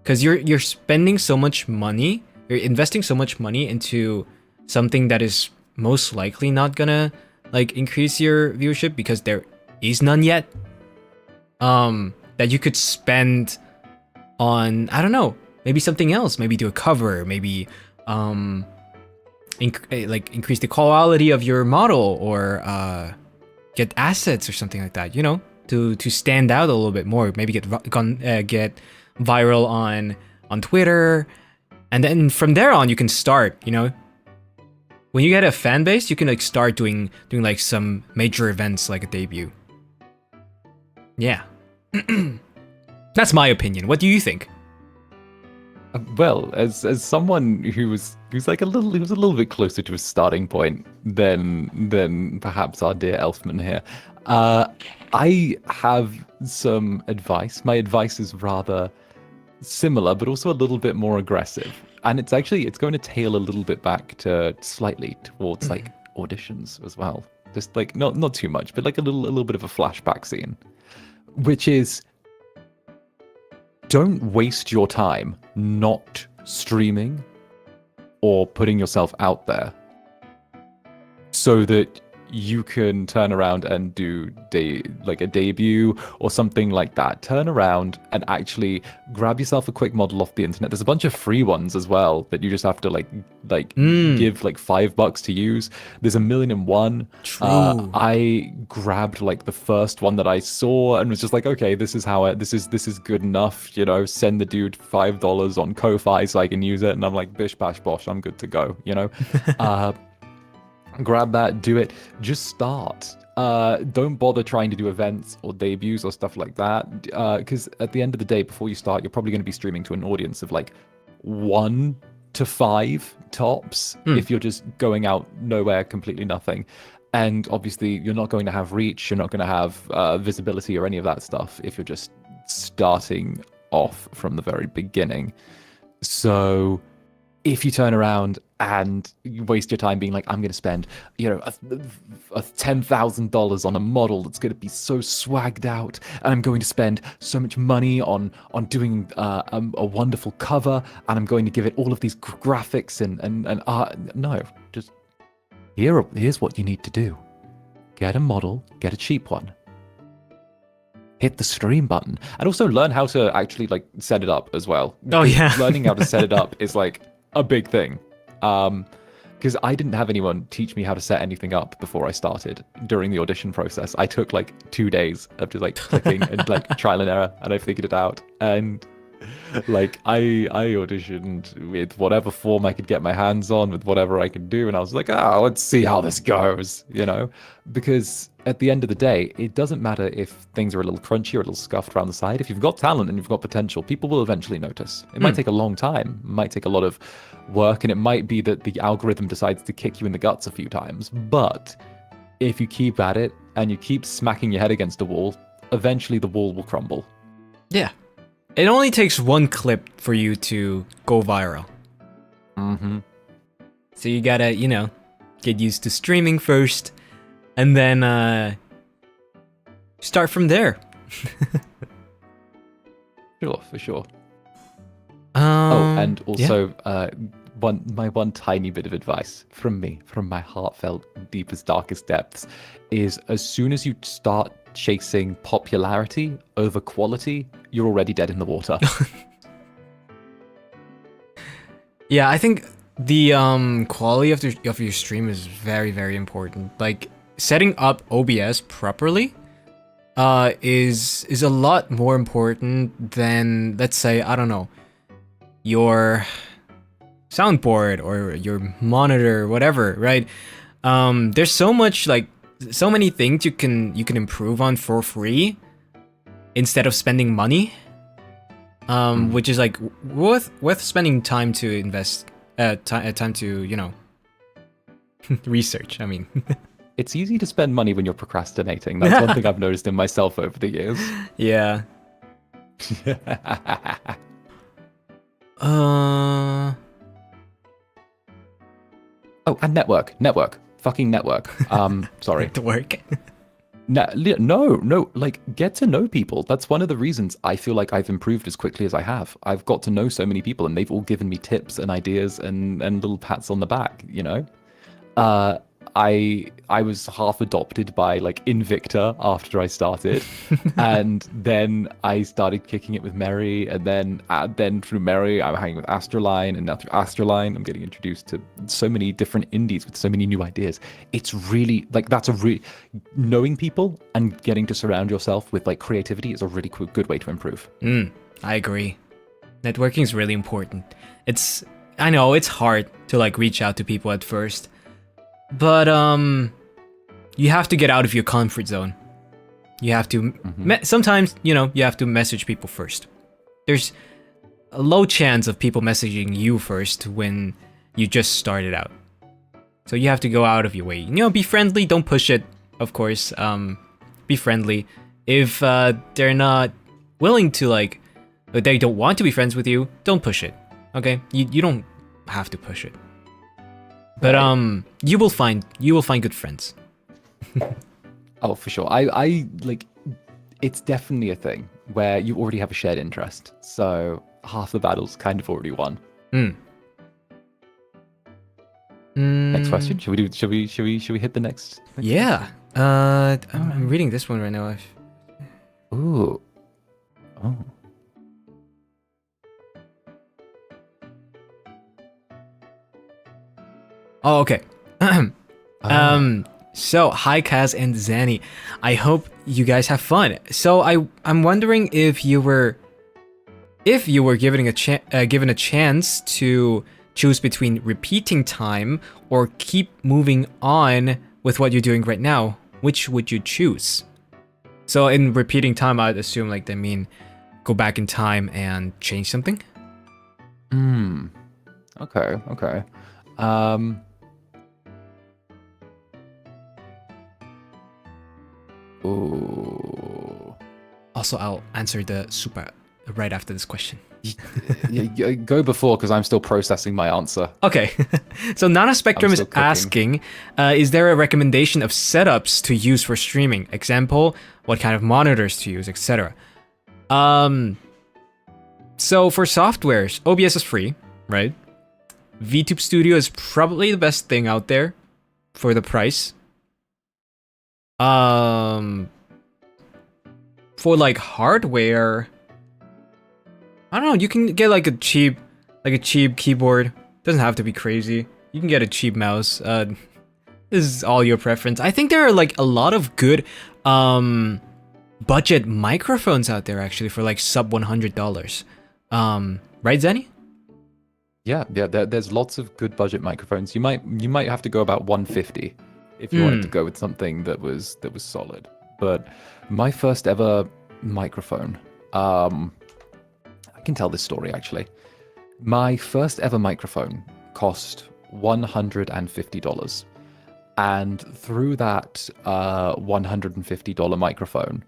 Because you're spending so much money, you're investing so much money into something that is most likely not gonna like increase your viewership because there is none yet. That you could spend on, I don't know, maybe something else, maybe do a cover, maybe increase the quality of your model, or get assets or something like that, you know, to stand out a little bit more, maybe get viral on Twitter, and then from there on you can start, you know. When you get a fan base, you can like start doing like some major events like a debut. Yeah. That's my opinion. What do you think?
Well, as someone who's like a little bit closer to a starting point than perhaps our dear Elfman here, I have some advice. My advice is rather similar, but also a little bit more aggressive, and it's going to tail a little bit back to slightly towards like auditions as well. Just like not too much, but like a little bit of a flashback scene, which is, don't waste your time not streaming or putting yourself out there so that you can turn around and do like a debut or something like that. Turn around and actually grab yourself a quick model off the internet. There's a bunch of free ones as well that you just have to give like $5 to use. There's 1,000,001.
True.
I grabbed like the first one that I saw and was just like, okay, this is this is good enough, you know. Send the dude $5 on Ko-Fi so I can use it, and I'm like, bish bash bosh, I'm good to go, you know. Grab that, do it, just start. Don't bother trying to do events or debuts or stuff like that, because at the end of the day, before you start, you're probably going to be streaming to an audience of like 1 to 5 tops if you're just going out nowhere, completely nothing. And obviously you're not going to have reach, you're not going to have visibility or any of that stuff if you're just starting off from the very beginning. So if you turn around and you waste your time being like, I'm going to spend, you know, a $10,000 on a model that's going to be so swagged out, and I'm going to spend so much money on doing a wonderful cover, and I'm going to give it all of these graphics and art. No, just here's what you need to do. Get a model, get a cheap one. Hit the stream button, and also learn how to actually like set it up as well.
Oh yeah.
Learning how to set it up is like a big thing. Because I didn't have anyone teach me how to set anything up before I started during the audition process. I took like 2 days of just like clicking and like trial and error, and I figured it out. And like I auditioned with whatever form I could get my hands on, with whatever I could do, and I was like, let's see how this goes, you know? Because at the end of the day, it doesn't matter if things are a little crunchy or a little scuffed around the side. If you've got talent and you've got potential, people will eventually notice. It might take a long time, it might take a lot of work, and it might be that the algorithm decides to kick you in the guts a few times. But if you keep at it and you keep smacking your head against a wall, eventually the wall will crumble.
Yeah. It only takes one clip for you to go viral. So you gotta, you know, get used to streaming first, and then start from there.
Sure, for sure. And also,
yeah.
one tiny bit of advice from me, from my heartfelt, deepest, darkest depths, is as soon as you start chasing popularity over quality, you're already dead in the water.
Yeah, I think the quality of your stream is very, very important. Like setting up OBS properly is a lot more important than, let's say, I don't know, your soundboard or your monitor, whatever, right? There's so much like so many things you can improve on for free instead of spending money. Which is like worth spending time to invest time to, you know, research. I mean,
it's easy to spend money when you're procrastinating. That's one thing I've noticed in myself over the years.
Yeah.
Oh, and network. Fucking network. Sorry.
Network.
No, like, get to know people. That's one of the reasons I feel like I've improved as quickly as I have. I've got to know so many people, and they've all given me tips and ideas and little pats on the back, you know? I was half adopted by like Invicta after I started, and then I started kicking it with Mary, and then through Mary I'm hanging with Astroline, and now through Astroline I'm getting introduced to so many different indies with so many new ideas. It's really like knowing people and getting to surround yourself with like creativity is a really good way to improve.
I agree. Networking is really important. I know it's hard to like reach out to people at first. But you have to get out of your comfort zone. You have to sometimes, you know, you have to message people first. There's a low chance of people messaging you first when you just started out. So you have to go out of your way. You know, be friendly, don't push it, of course. Be friendly. If they're not willing to like, if they don't want to be friends with you, don't push it. Okay? You don't have to push it. But you will find good friends.
Oh, for sure. I like, it's definitely a thing where you already have a shared interest. So half the battle's kind of already won. Next question. Should we hit the next?
Yeah. I'm reading this one right now.
Ooh. Oh.
Oh, okay. So hi Kaz and Zanny. I hope you guys have fun. So I'm wondering if you were given a chance to choose between repeating time or keep moving on with what you're doing right now, which would you choose? So in repeating time, I'd assume like they mean go back in time and change something.
Okay. Ooh.
Also, I'll answer the super right after this question.
Yeah, go before, because I'm still processing my answer.
Okay. So Nana Spectrum is asking, is there a recommendation of setups to use for streaming? Example, what kind of monitors to use, etc. So for softwares, OBS is free, right? VTube Studio is probably the best thing out there for the price. For like hardware, I don't know, you can get like a cheap keyboard. Doesn't have to be crazy. You can get a cheap mouse. This is all your preference. I think there are like a lot of good budget microphones out there actually for like sub $100. Right, Zenny?
Yeah. There's lots of good budget microphones. You might have to go about 150 if you wanted to go with something that was solid. But my first ever microphone, I can tell this story actually. My first ever microphone cost $150, and through that $150 microphone,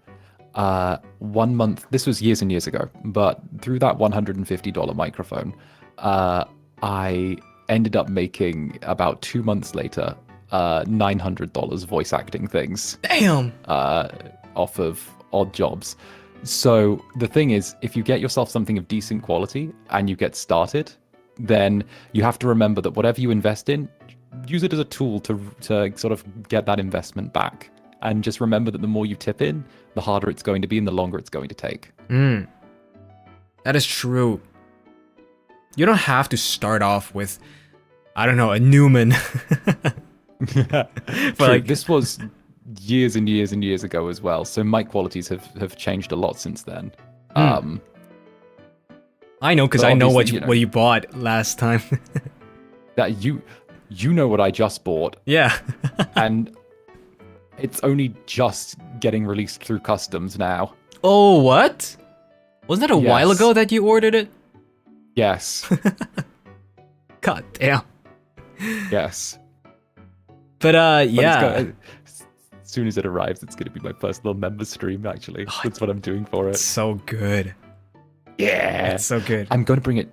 1 month. This was years and years ago, but through that $150 microphone, I ended up making about 2 months later $900 voice acting things.
Damn.
Off of odd jobs. So the thing is, if you get yourself something of decent quality and you get started, then you have to remember that whatever you invest in, use it as a tool to sort of get that investment back. And just remember that the more you tip in, the harder it's going to be and the longer it's going to take.
That is true. You don't have to start off with, I don't know, a Newman.
But like, this was years and years and years ago as well. So mic qualities have changed a lot since then.
I know, because I know what you bought last time.
that you know what I just bought,
Yeah.
and it's only just getting released through customs now.
Oh, what? Wasn't that a while
Yes.
ago that you ordered it?
Yes.
God damn.
Yes.
But
But
yeah.
as soon as it arrives, it's going to be my first little member stream, actually. That's what I'm doing for it.
It's so good.
Yeah.
It's so good.
I'm going to bring it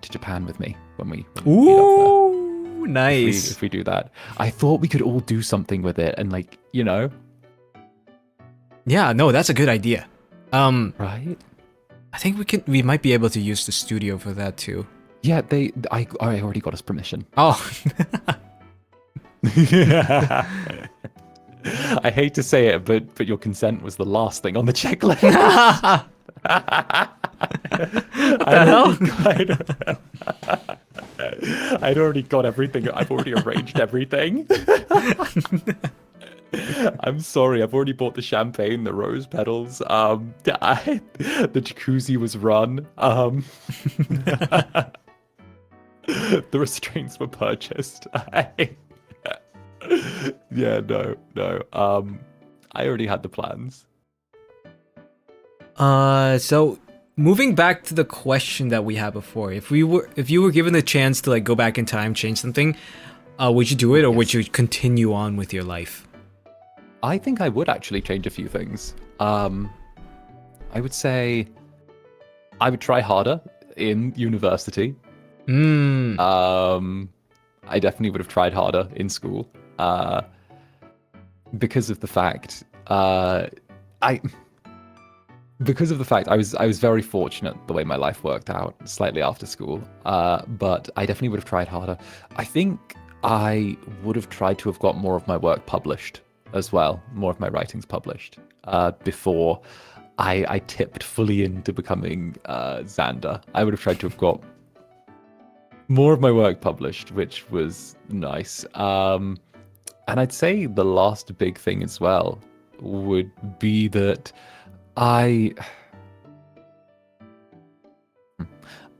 to Japan with me when we meet up there.
Ooh, nice.
If we do that. I thought we could all do something with it and like, you know.
Yeah, no, that's a good idea.
Right?
I think we might be able to use the studio for that too.
Yeah, I already got us permission.
Oh.
I hate to say it, but your consent was the last thing on the checklist.
What the hell?
I'd already got everything. I've already arranged everything. I'm sorry. I've already bought the champagne, the rose petals. The jacuzzi was run. The restraints were purchased. Yeah, no. I already had the plans.
So moving back to the question that we had before, if you were given the chance to like go back in time, change something, would you do it, or would you continue on with your life?
I think I would actually change a few things. I would say I would try harder in university. I definitely would have tried harder in school. Because of the fact I was very fortunate the way my life worked out slightly after school. But I definitely would have tried harder. I think I would have tried to have got more of my work published as well, more of my writings published, before I tipped fully into becoming Xander. I would have tried to have got more of my work published, which was nice. And I'd say the last big thing as well would be that I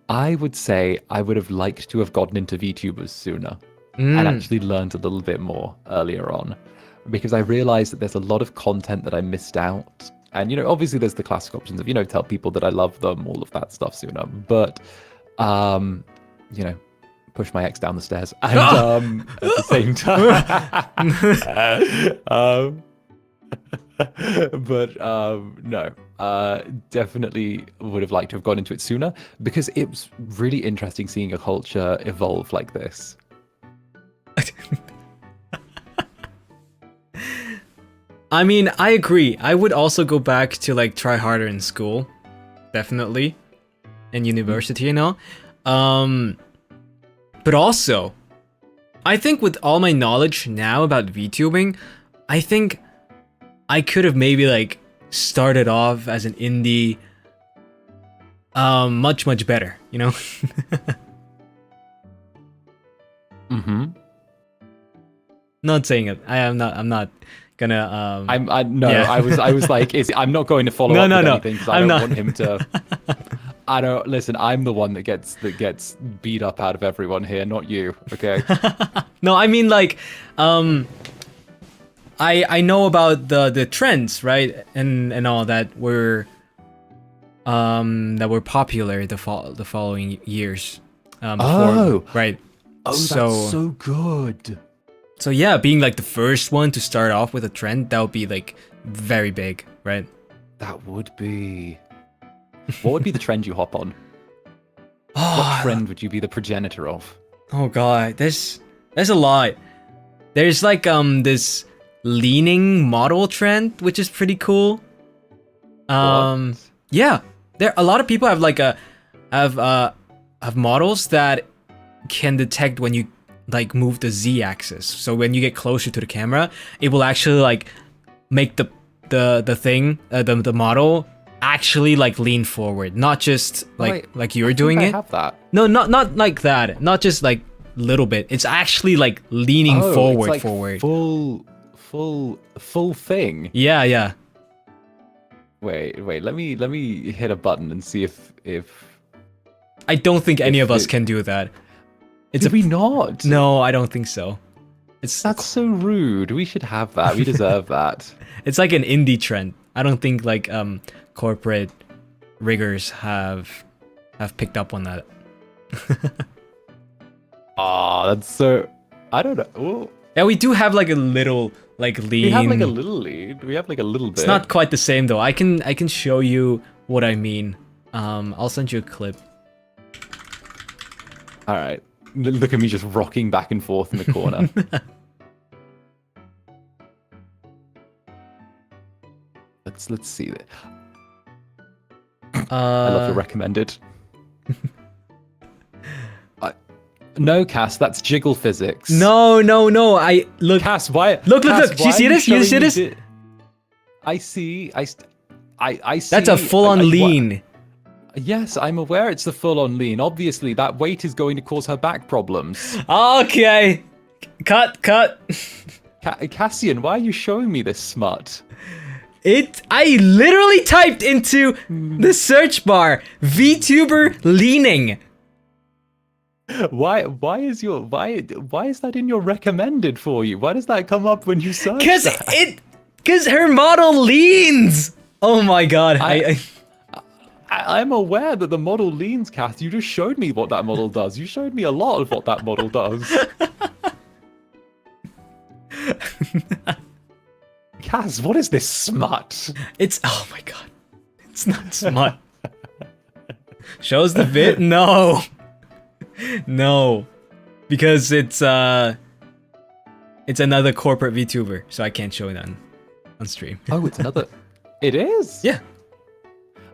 would say I would have liked to have gotten into VTubers sooner and actually learned a little bit more earlier on, because I realized that there's a lot of content that I missed out. And, you know, obviously there's the classic options of, you know, tell people that I love them, all of that stuff sooner. But, you know, push my ex down the stairs. And at the same time... no, definitely would have liked to have gone into it sooner, because it was really interesting seeing a culture evolve like this.
I mean, I agree. I would also go back to like try harder in school, definitely, in university and all. But also, I think with all my knowledge now about VTubing, I think I could have maybe like started off as an indie much better, you know? Not saying it. I'm not gonna
I was like, I'm not going to follow up with anything because I don't want him to. I don't listen. I'm the one that gets beat up out of everyone here, not you. Okay.
No, I mean like, I know about the trends, right, and all that were popular the following years. Right.
Oh, that's so good.
So yeah, being like the first one to start off with a trend, that would be like very big, right?
That would be. What would be the trend you hop on? What trend would you be the progenitor of?
Oh god, there's a lot. There's like this leaning model trend, which is pretty cool. Yeah, there a lot of people have like have models that can detect when you like move the Z-axis. So when you get closer to the camera, it will actually like make the model actually like lean forward, not just like you're doing it.
I have that.
No, not like that. Not just like little bit. It's actually like leaning forward,
it's like
forward.
Full thing.
Yeah.
Wait. Let me hit a button and see if.
I don't think any of us can do that.
Did we not?
No, I don't think so.
That's so rude. We should have that. We deserve that.
It's like an indie trend. I don't think like corporate riggers have picked up on that.
That's so. I don't know. Ooh.
Yeah, we do have like a little like lean.
We have like a little lead. We have like a little bit.
It's not quite the same though. I can show you what I mean. I'll send you a clip.
All right. Look at me just rocking back and forth in the corner. Let's see that. I love your recommended. No, Cass, that's jiggle physics.
No. I look.
Cass, why?
Look.
Cass,
Do you see this? You see this?
I see. I see.
That's a full-on lean.
Yes, I'm aware it's the full-on lean. Obviously, that weight is going to cause her back problems.
Okay. Cut.
Cassian, why are you showing me this smut?
I literally typed into the search bar VTuber leaning.
Why is that in your recommended for you? Why does that come up when you search that?
Because her model leans. Oh my god.
I'm aware that the model leans, Cass. You just showed me what that model does. You showed me a lot of what that model does. Cass, what is this smut?
Oh my god. It's not smut. Shows the vid? No. No. Because it's another corporate VTuber, so I can't show it on stream.
Oh, it's another. It is?
Yeah.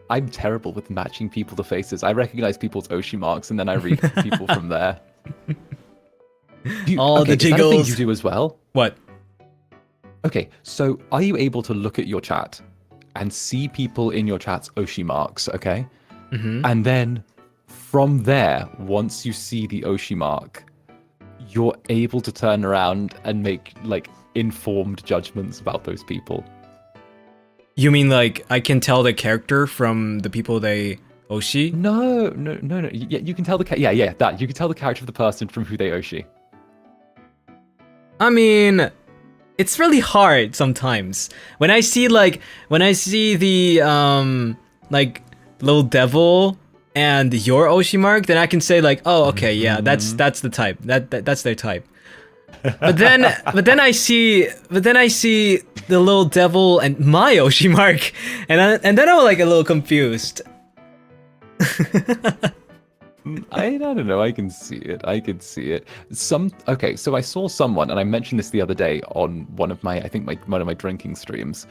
I'm terrible with matching people to faces. I recognize people's Oshi marks and then I read people from there.
The jiggles.
Is that a thing you do as well?
What?
Okay, so are you able to look at your chat and see people in your chat's Oshi marks, okay?
Mm-hmm.
And then from there, once you see the Oshi mark, you're able to turn around and make like informed judgments about those people.
You mean like I can tell the character from the people they Oshi?
No. Yeah, you can tell that. You can tell the character of the person from who they Oshi.
I mean, it's really hard sometimes. When I see the like little devil and your Oshi mark, then I can say like, oh, okay, yeah, that's the type. That's their type. But then I see the little devil and my Oshi mark, and then I'm like a little confused.
I don't know. I can see it. Okay, so I saw someone, and I mentioned this the other day on one of my drinking streams,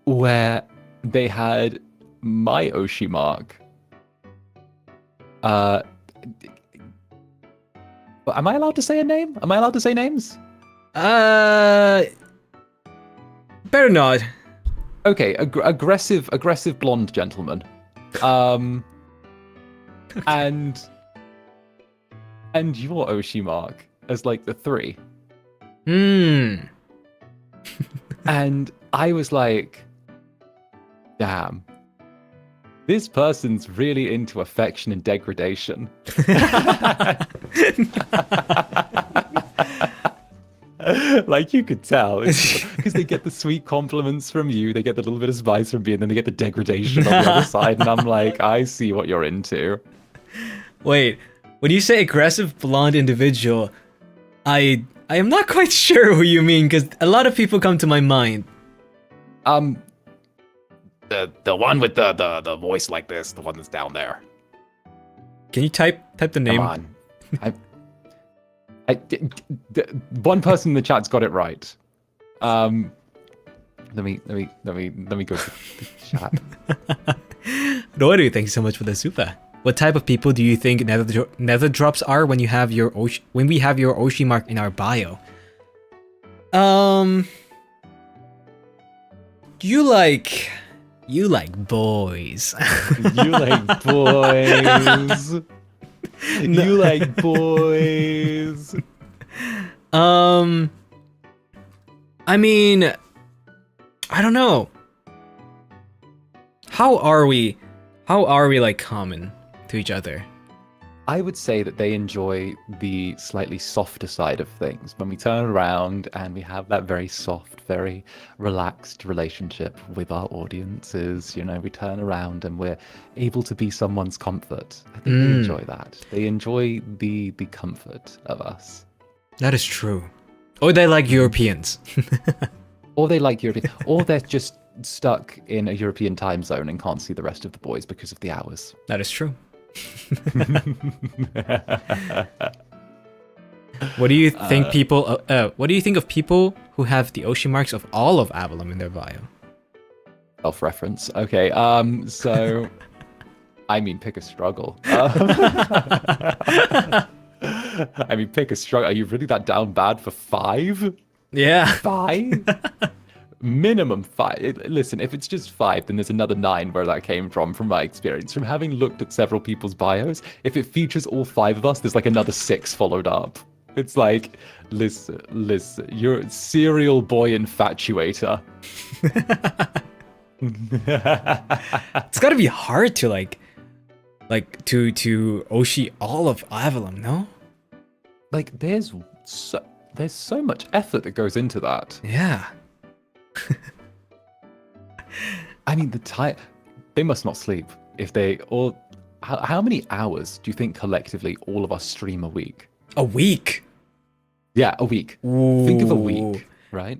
where they had my Oshi mark. Am I allowed to say a name? Am I allowed to say names?
Better not.
Okay, aggressive blonde gentleman. And your Oshi mark as like the 3. And I was like, damn. This person's really into affection and degradation. Like you could tell, because they get the sweet compliments from you, they get the little bit of spice from me, and then they get the degradation on the other side, and I'm like, I see what you're into.
Wait, when you say aggressive blonde individual, I am not quite sure who you mean, because a lot of people come to my mind.
The one with the voice like this, the one that's down there.
Can you type the name?
Come on. One person in the chat's got it right. Let me go to the chat.
Roru, thank you so much for the super. What type of people do you think Netherdrops are when we have your Oshi mark in our bio? You like boys.
You like boys. You like boys.
I mean, I don't know. How are we like common to each other?
I would say that they enjoy the slightly softer side of things. When we turn around and we have that very soft, very relaxed relationship with our audiences, you know, we turn around and we're able to be someone's comfort. I think they enjoy that. They enjoy the comfort of us.
That is true. Or they like Europeans.
Or they like European, or they're just stuck in a European time zone and can't see the rest of the boys because of the hours.
That is true. What do you think people? What do you think of people who have the Oshi marks of all of Avallum in their bio?
Self-reference. Okay. So, I mean, pick a struggle. I mean, pick a struggle. Are you really that down bad for 5?
Yeah.
5? Minimum 5. Listen, if it's just 5, then there's another 9 where that came from my experience. From having looked at several people's bios, if it features all 5 of us, there's like another 6 followed up. It's like, listen, you're a serial boy infatuator.
It's gotta be hard to like to Oshi all of Avallum, no?
Like, there's so much effort that goes into that.
Yeah.
I mean, they must not sleep if they all. How many hours do you think collectively all of us stream a week?
A week?
Yeah, a week.
Ooh.
Think of a week, right?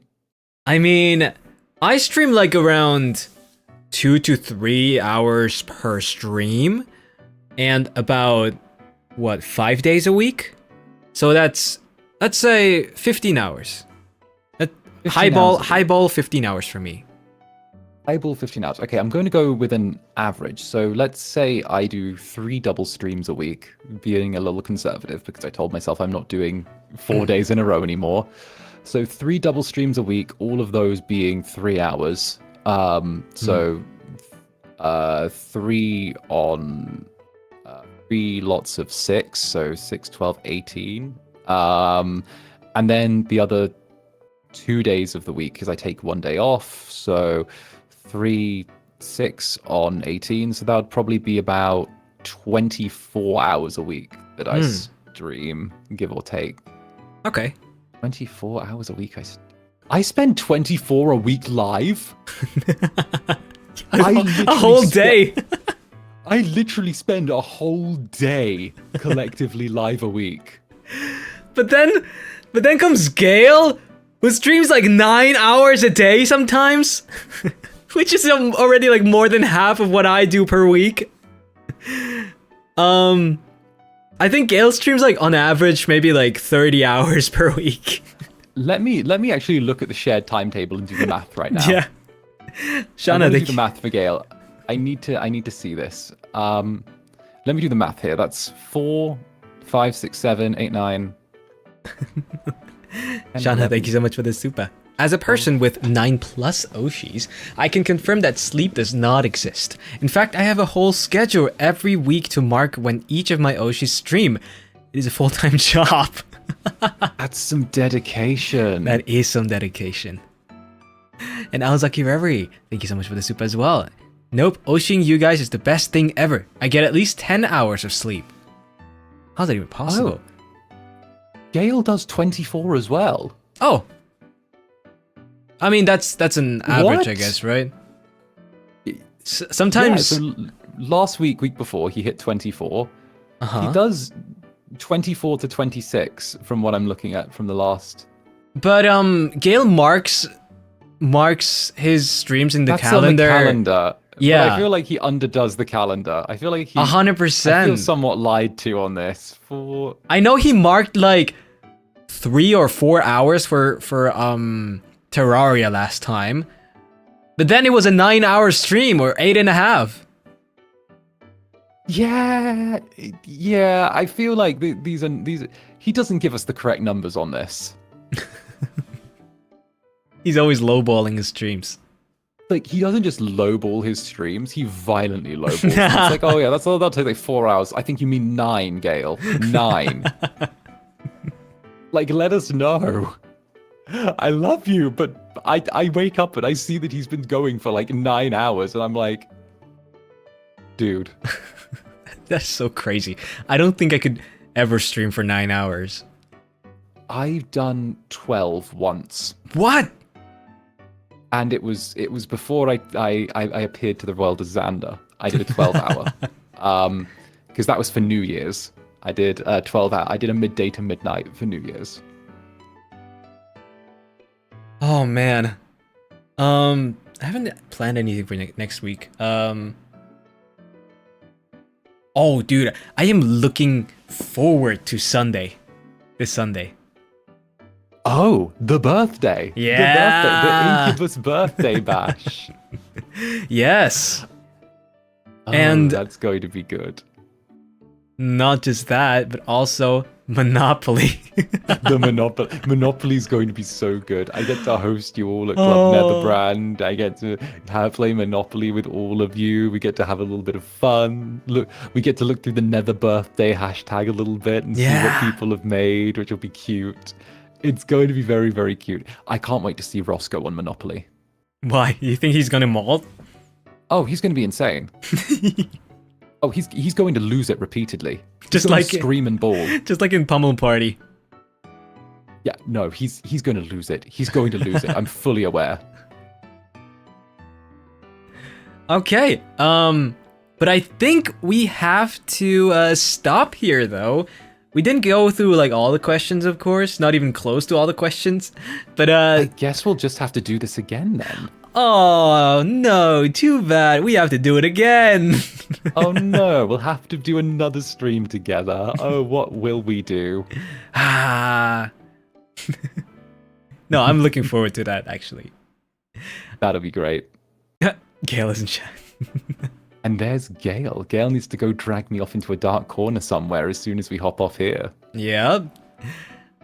I mean, I stream like around 2 to 3 hours per stream, and about 5 days a week. So let's say 15 hours. Highball 15 hours for me.
Highball 15 hours. Okay, I'm going to go with an average. So let's say I do 3 double streams a week, being a little conservative because I told myself I'm not doing 4 days in a row anymore. So 3 double streams a week, all of those being 3 hours. So 3 on 3 lots of 6, so 6, 12, 18. And then the other 2 days of the week because I take 1 day off, so 3, 6 on 18, so that would probably be about 24 hours a week that I stream, give or take.
Okay.
24 hours a week. I spend 24 a week live.
A whole day.
I literally spend a whole day collectively live a week.
But then comes Gale, who streams like 9 hours a day sometimes, which is already like more than half of what I do per week. I think Gale streams like on average maybe like 30 hours per week.
Let me actually look at the shared timetable and do the math right now.
Yeah. Shauna,
do the math for Gale. I need to see this. Let me do the math here. That's 4, 5, 6, 7, 8, 9.
Shauna, thank you so much for the super. As a person with 9+ Oshis, I can confirm that sleep does not exist. In fact, I have a whole schedule every week to mark when each of my Oshis stream. It is a full-time job.
That's some dedication.
That is some dedication. And Alzaki Reverie, thank you so much for the super as well. Nope, Oshiing you guys is the best thing ever. I get at least 10 hours of sleep. How's that even possible?
Oh. Gale does 24 as well.
Oh. I mean, that's an average, I guess, right? Sometimes...
Yeah, so last week before, he hit 24. He does 24 to 26 from what I'm looking at from the last...
But Gale marks his streams in the calendar.
That's on the calendar.
Yeah.
But I feel like he underdoes the calendar. I feel like he...
100%.
I feel somewhat lied to on this.
I know he marked like 3 or 4 hours for Terraria last time, but then it was a 9-hour stream or 8.5.
Yeah. I feel like these are. He doesn't give us the correct numbers on this.
He's always lowballing his streams.
Like, he doesn't just lowball his streams, he violently lowballs. It's like, oh yeah, that'll take like 4 hours. I think you mean 9, Gale. 9. Like, let us know. I love you, but I wake up and I see that he's been going for like 9 hours, and I'm like, dude.
That's so crazy. I don't think I could ever stream for 9 hours.
I've done 12 once.
What?
And it was before I appeared to the world as Xander. I did a 12-hour. Because that was for New Year's. I did 12 hour. I did a midday to midnight for New Year's.
Oh man. I haven't planned anything for next week. Oh dude, I am looking forward to Sunday. This Sunday.
Oh, the birthday.
Yeah.
The Incubus birthday bash.
Yes.
Oh,
and
that's going to be good.
Not just that, but also Monopoly.
The Monopoly is going to be so good. I get to host you all at Club Netherbrand. I get to play Monopoly with all of you. We get to have a little bit of fun. We get to look through the Nether birthday hashtag a little bit and see what people have made, which will be cute. It's going to be very, very cute. I can't wait to see Roscoe on Monopoly.
Why? You think he's gonna molt?
Oh, he's going to be insane. Oh, he's going to lose it repeatedly.
Just like
scream and bawl.
Just like in Pummel Party.
Yeah, no, he's going to lose it. He's going to lose it. I'm fully aware.
Okay. But I think we have to stop here though. We didn't go through like all the questions, of course, not even close to all the questions. But
I guess we'll just have to do this again then.
Oh no, too bad. We have to do it again.
Oh no, we'll have to do another stream together. Oh, what will we do?
No, I'm looking forward to that actually.
That'll be great.
Gale is in chat.
And there's Gale. Gale needs to go drag me off into a dark corner somewhere as soon as we hop off here.
Yeah.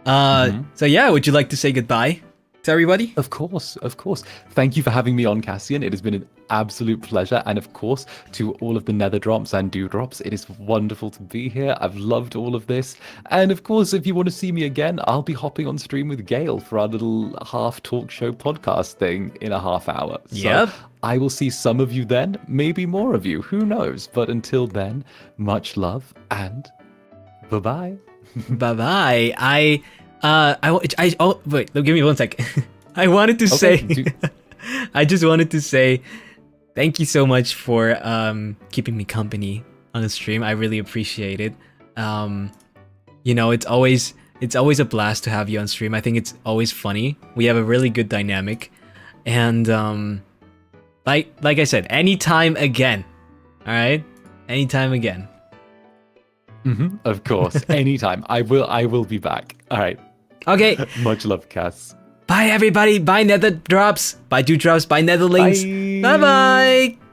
So yeah, would you like to say goodbye to everybody?
Of course, of course. Thank you for having me on, Cassian. It has been an absolute pleasure. And of course, to all of the Netherdrops and Dewdrops, it is wonderful to be here. I've loved all of this. And of course, if you want to see me again, I'll be hopping on stream with Gale for our little half talk show podcast thing in a half hour.
Yep.
So I will see some of you then, maybe more of you, who knows? But until then, much love and bye-bye.
Bye-bye. Oh, wait, give me 1 sec. I wanted to say, I just wanted to say, thank you so much for keeping me company on the stream. I really appreciate it. You know, it's always a blast to have you on stream. I think it's always funny. We have a really good dynamic, and like I said, anytime again. All right, anytime again.
Of course, anytime. I will be back. All right.
Okay.
Much love, Cass.
Bye, everybody. Bye, Netherdrops. Bye, Dewdrops. Bye, Netherlings.
Bye.
Bye-bye.